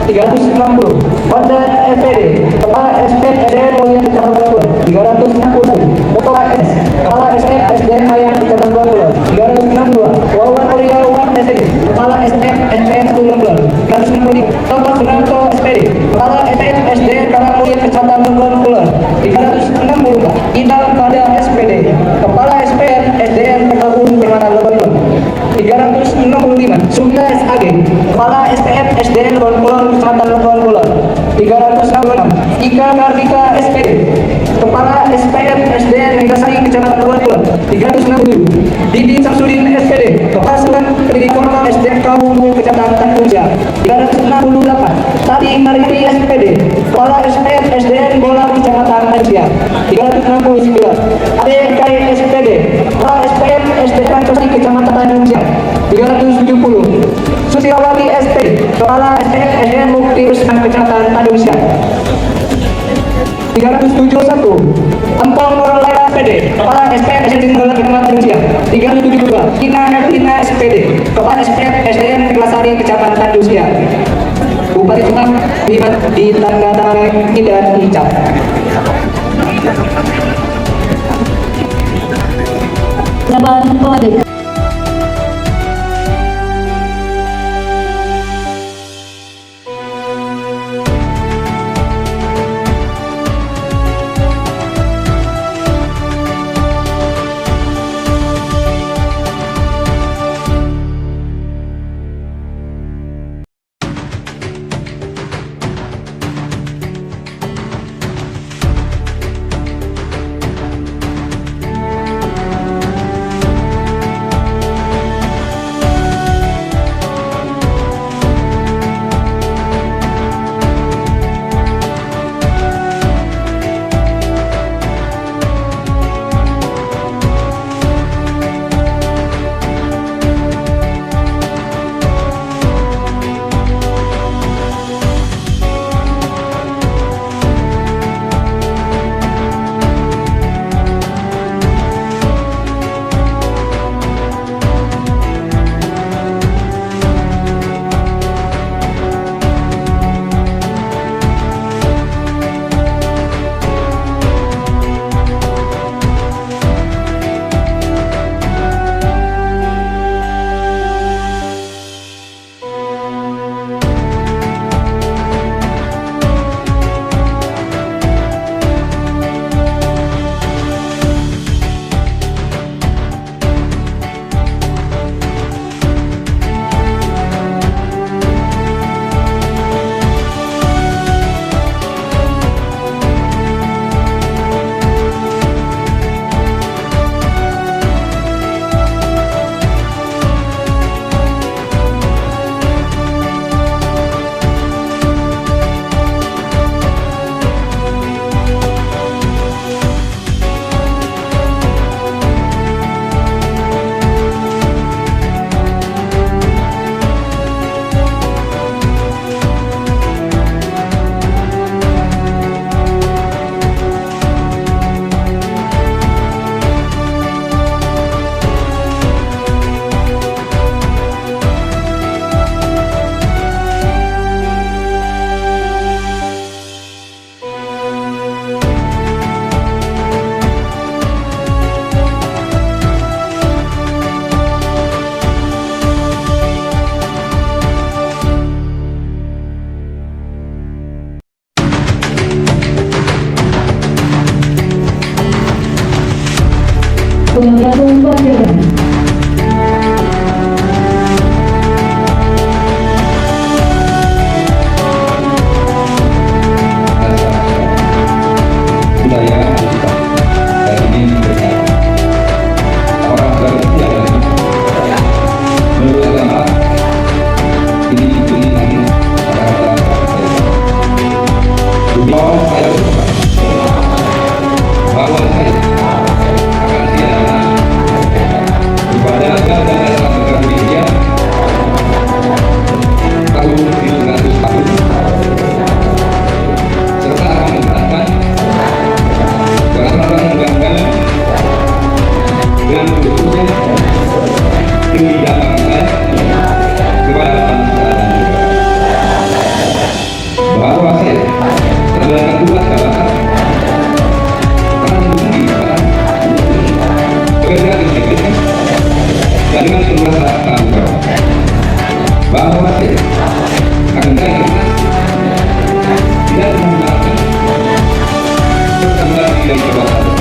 360 Pandan SPD, Kepala SPM SDN Mulia Kecamatan Kulon. 360 Mutola S, Kepala SPM SDN Mayang Kecamatan Kulon. 362 Wawan Uriawan SPD, Kepala SPM SDN Kulon. 365 Thomas Sunarto SPD, Kepala SPM SDN Karangmulia Kecamatan Kulon. 360 Inal Pada SPD, Kepala SPM SDN Tekabun Kecamatan Kulon. 365 Sumna SAG, Kepala SPM SDN Kulon Kecamatan Kulon. 366 Ika Kartika SPD, Kepala SPM SDN Megasari Kecamatan Kulon. 367 Didi Samsudin SPD, Kepala Sukan Pendidikan SDN Kampung Kecamatan Tanjung. 368 Tati Mariti SPD, Kepala SPM SDN Bola Kecamatan Tanjung. 369 Ade Kai SPD, Kepala SPM SDN Kosi Kecamatan Tanjung. 370 Susiawati SPD, Kepala SPM SDN Mukti Usman Kecamatan Tanjung. 371 Ampong Nurulaila SPD, Kepala SPM SDN Kecamatan Tanjung. 372 Kina Evelina SPD, Kepala SPM SDN Kelasari Kecamatan Tanjung. Bupati Sumatera terlibat di tanda tangan dan hijab. Jawaban kode. Pengangkatan pelajaran. budaya kita dan ini benar orang berarti adalah menurut agama ini nanti bahwa saya bahwa saya akan siap kepada negara dalam negara Indonesia tahun 1900 tahun serta akan menjalankan dengan khususnya tindakan kepada bangsa dan negara bahwa saya terdapat dua jabatan akan menunjukkan pekerjaan integritas dan dengan seluruh tanggung jawab bahwa saya akan tidak menggunakan serta tidak jabatan.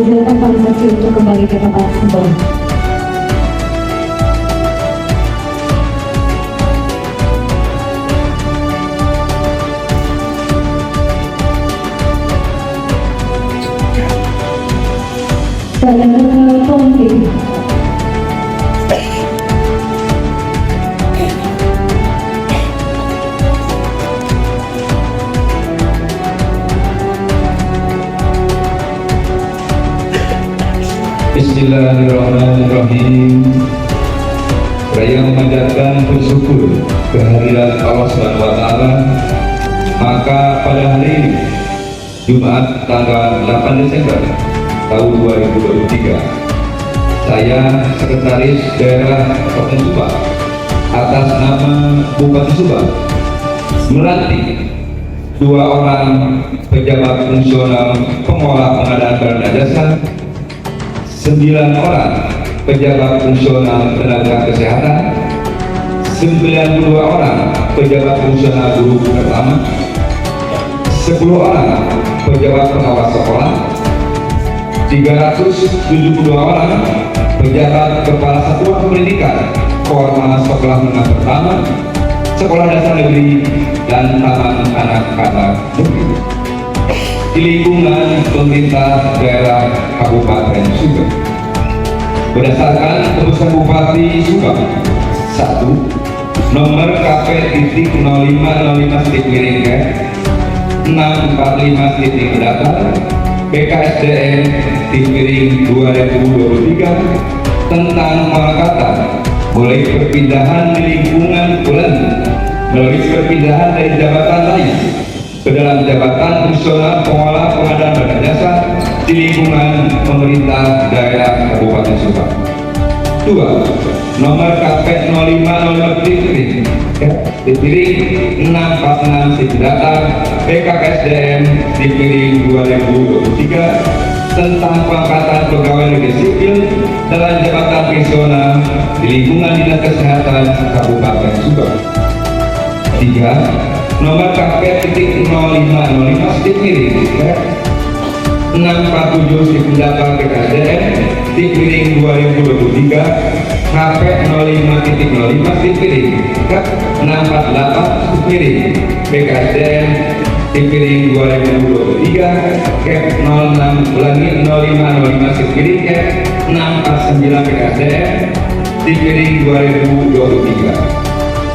Silakan Pak Saksi untuk kembali ke tempat semula. Saudara Pemimpin. Bismillahirrahmanirrahim. Saya memanjatkan bersyukur kehadirat Allah Subhanahu wa Ta'ala. Maka pada hari ini Jumat tanggal 8 Desember tahun 2023, saya Sekretaris Daerah Kabupaten Subang atas nama Bupati Subang melantik 2 orang pejabat fungsional pengelola pengadaan barang dan jasa, 9 orang pejabat fungsional tenaga kesehatan, 92 orang pejabat fungsional guru pertama, 10 orang pejabat pengawas sekolah, 372 orang pejabat kepala satuan pendidikan formal sekolah menengah pertama, sekolah dasar negeri, dan taman anak-anak negeri. di lingkungan pemerintah daerah Kabupaten Subang. Berdasarkan keputusan Bupati Subang 1 nomor KP.05-645 BKSDM _2023 tentang pengangkatan mulai perpindahan di lingkungan bulan melalui perpindahan dari jabatan lain ke dalam jabatan fungsional pengolah pengadaan barang jasa di lingkungan pemerintah daerah Kabupaten Subang. 2. Nomor KP 05-646 BKSDM _2023 tentang pengangkatan pegawai negeri sipil dalam jabatan fungsional di lingkungan Dinas Kesehatan Kabupaten Subang. 3. Nomor KP.05-647 BKSDM _2023 KP 05.05-648 BKSDM _2023 KEP 06-05-06 BKSDM _2023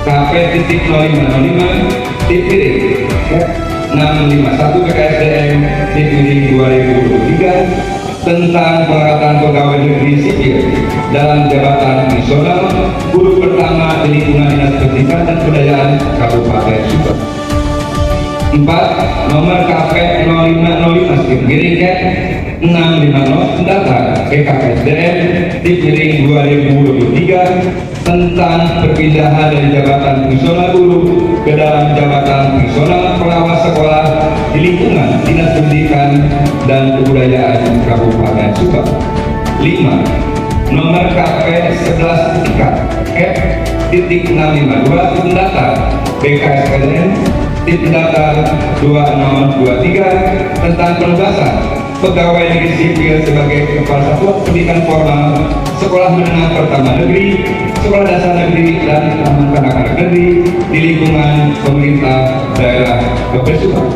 KP.05-06 BKSDM _2023 tentang pengangkatan pegawai negeri sipil dalam jabatan fungsional guru pertama di lingkungan Dinas Pendidikan dan Kebudayaan Kabupaten Subang. 4. Nomor KP 05-650 data BKSDM _2023 tentang perpindahan dari jabatan fungsional guru ke dalam jabatan fungsional pengawas sekolah di lingkungan Dinas Pendidikan dan Kebudayaan Kabupaten Subang. 5. Nomor KP 11.652 data BKSDM data 2023 tentang penugasan pegawai negeri sipil sebagai kepala satuan pendidikan formal sekolah menengah pertama negeri, sekolah dasar negeri, dan taman kanak-kanak negeri di lingkungan pemerintah daerah Kabupaten Subang.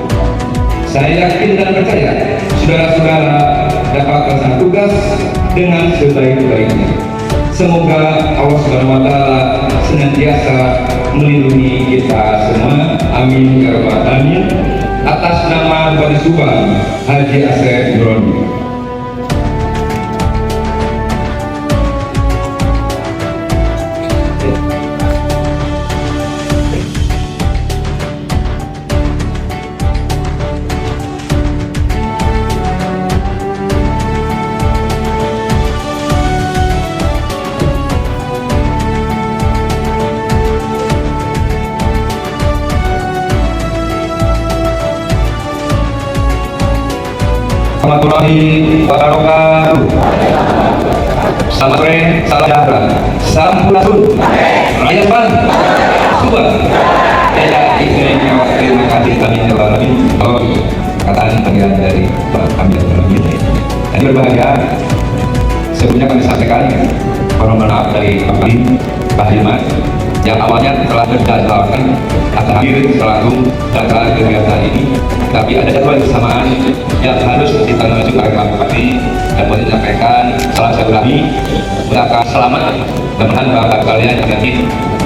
Saya yakin dan percaya saudara-saudara dapat melaksanakan tugas dengan sebaik-baiknya. Semoga Allah Subhanahu wa Ta'ala senantiasa melindungi kita semua. Amin ya rabbal alamin. Atas nama Bupati Subang Haji Asep Nuroni. Warahmatullahi wabarakatuh. Selamat sore, salam sejahtera, salam Sampunatun, rakyat Bang, Subang. Saya ingin terima kasih kami terlebih perkataan bagian dari kami terlebih. Dan berbahagia, sebelumnya kami sampaikan permohonan maaf dari Pak Hilman yang awalnya telah terjadwalkan akan hadir selaku dalam kegiatan ini, tapi ada jadwal bersamaan yang harus kita menuju ke Bupati dan mau menyampaikan salam silaturahmi, mengucapkan selamat mudah-mudahan bapak kalian nanti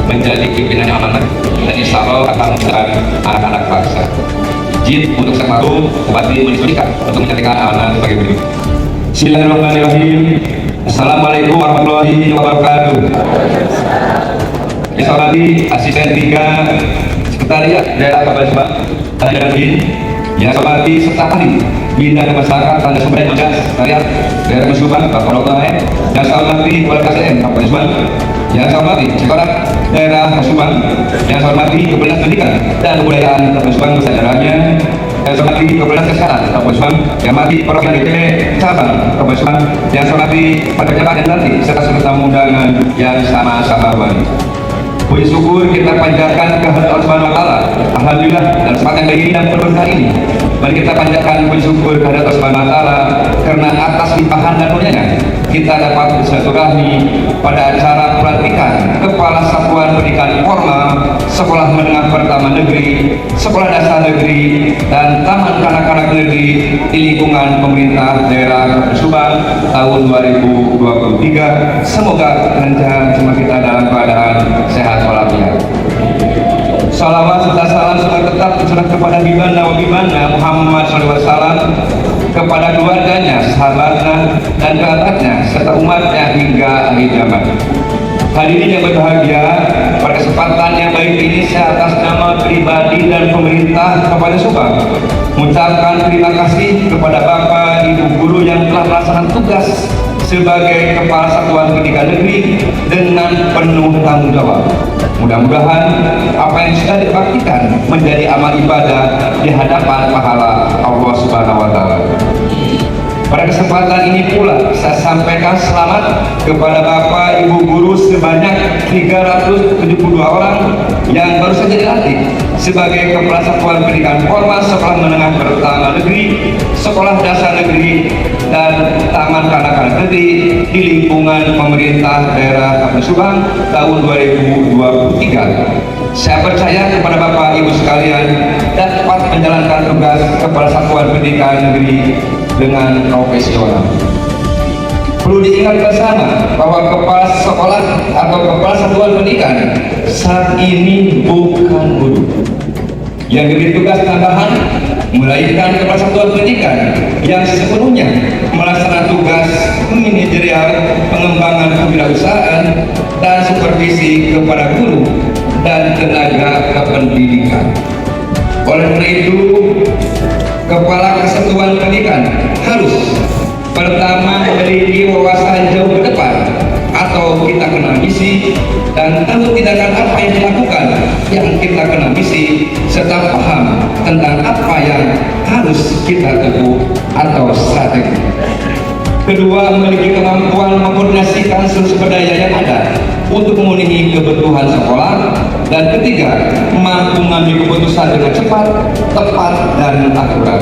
menjadi pimpinan yang amanah dan insya Allah akan menjadi anak-anak bangsa. Izin untuk selalu Bupati menginstruksikan untuk menyampaikan amanah sebagai berikut. Bismillahirrahmanirrahim. Assalamualaikum warahmatullahi wabarakatuh. Yang saya hormati Asisten 3 Sekretariat Daerah Kabupaten Subang, Tanda Bin. Yang saya hormati serta ahli Bina Masyarakat Tanda Sumber Daya Sekretariat Daerah Subang, Bapak Dr. Yang saya hormati Kepala KSN Kabupaten Subang. Yang saya hormati Sekolah Daerah Subang. Yang saya hormati Kepala Pendidikan dan Kebudayaan Kabupaten Subang beserta yang saya hormati Kepala Kesehatan Kabupaten Subang, yang hormati perwakilan DPD Cabang Kabupaten Subang, yang saya hormati pada pejabat dan nanti serta seluruh tamu undangan yang sama-sama hormati. Puji syukur kita panjatkan kehadirat Allah Subhanahu wa Ta'ala. Alhamdulillah dalam kesempatan ini dan berkah ini, mari kita panjatkan puji syukur kehadirat Allah Subhanahu wa Ta'ala karena atas limpahan dan karunia-Nya kita dapat bersilaturahmi pada acara pelantikan Kepala Satuan Pendidikan Formal Sekolah Menengah Pertama Negeri, Sekolah Dasar Negeri, dan Taman Kanak-kanak Negeri di lingkungan pemerintah daerah Kabupaten Subang tahun 2023. Semoga lancar semua kita dalam keadaan sehat walafiat. Salawat serta salam sudah tetap tercurah kepada Bibanda wa Bibanda Muhammad SAW, kepada keluarganya, sahabatnya, dan kerabatnya, serta umatnya hingga akhir zaman. Hadirin yang berbahagia, pada kesempatan yang baik ini saya atas nama pribadi dan pemerintah Kabupaten Subang mengucapkan terima kasih kepada Bapak Ibu Guru yang telah melaksanakan tugas sebagai Kepala Satuan Pendidikan Negeri dengan penuh tanggung jawab. Mudah-mudahan apa yang sudah dibaktikan menjadi amal ibadah di hadapan pahala Allah Subhanahu wa Ta'ala. Pada kesempatan ini pula saya sampaikan selamat kepada Bapak Ibu Guru sebanyak 372 orang yang baru saja dilantik sebagai Kepala Satuan Pendidikan Formal Sekolah Menengah Pertama Negeri, Sekolah Dasar Negeri, dan Taman Kanak-kanak Negeri di lingkungan pemerintah daerah Kabupaten Subang tahun 2023. Saya percaya kepada Bapak Ibu sekalian dapat menjalankan tugas Kepala Satuan Pendidikan Negeri dengan profesional. Perlu diingat bersama bahwa kepala sekolah atau kepala satuan pendidikan saat ini bukan guru yang diberi tugas tambahan, melainkan kepala satuan pendidikan yang sepenuhnya melaksanakan tugas manajerial, pengembangan kewirausahaan, dan supervisi kepada guru dan tenaga kependidikan. Oleh karena itu, Kepala Kesatuan Pendidikan harus pertama memiliki wawasan jauh ke depan atau kita kenal misi, dan tahu tindakan apa yang dilakukan yang kita kenal misi, serta paham tentang apa yang harus kita tempuh atau strategi. Kedua, memiliki kemampuan mengkoordinasikan seluruh sumber daya yang ada untuk memenuhi kebutuhan sekolah. Dan ketiga, mampu mengambil keputusan dengan cepat, tepat, dan akurat.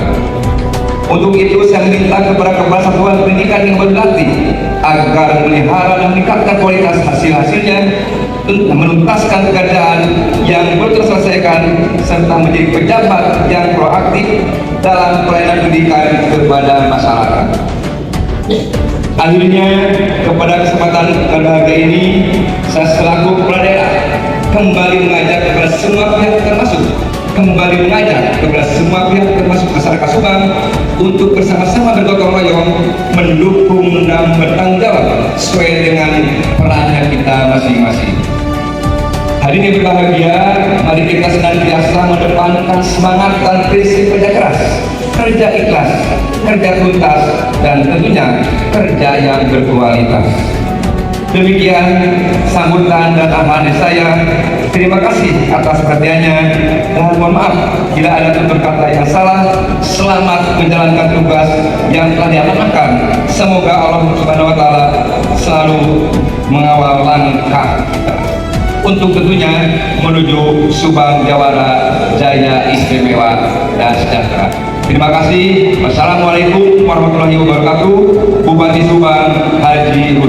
Untuk itu saya minta kepada Kepala Satuan Pendidikan yang berlatih agar melihara dan meningkatkan kualitas hasil-hasilnya, menuntaskan pekerjaan yang belum terselesaikan, serta menjadi pejabat yang proaktif dalam pelayanan pendidikan kepada masyarakat. Akhirnya, kepada kesempatan berbahagia ini, saya selaku kepala daerah kembali mengajak kepada semua pihak termasuk masyarakat Subang untuk bersama-sama bergotong royong mendukung dan bertanggung jawab sesuai dengan perannya kita masing-masing. Hadirin yang berbahagia, mari kita senantiasa mendepankan semangat dan prinsip kerja keras, kerja ikhlas, kerja tuntas, dan tentunya kerja yang berkualitas. Demikian sambutan dan arahan saya. Terima kasih atas perhatiannya, dan mohon maaf bila ada tutur kata yang salah. Selamat menjalankan tugas yang telah diamanahkan. Semoga Allah Subhanahu wa Ta'ala selalu mengawal langkah untuk tentunya menuju Subang Jawara Jaya Istimewa dan Sejahtera. Terima kasih. Wassalamualaikum warahmatullahi wabarakatuh. Bupati Subang Haji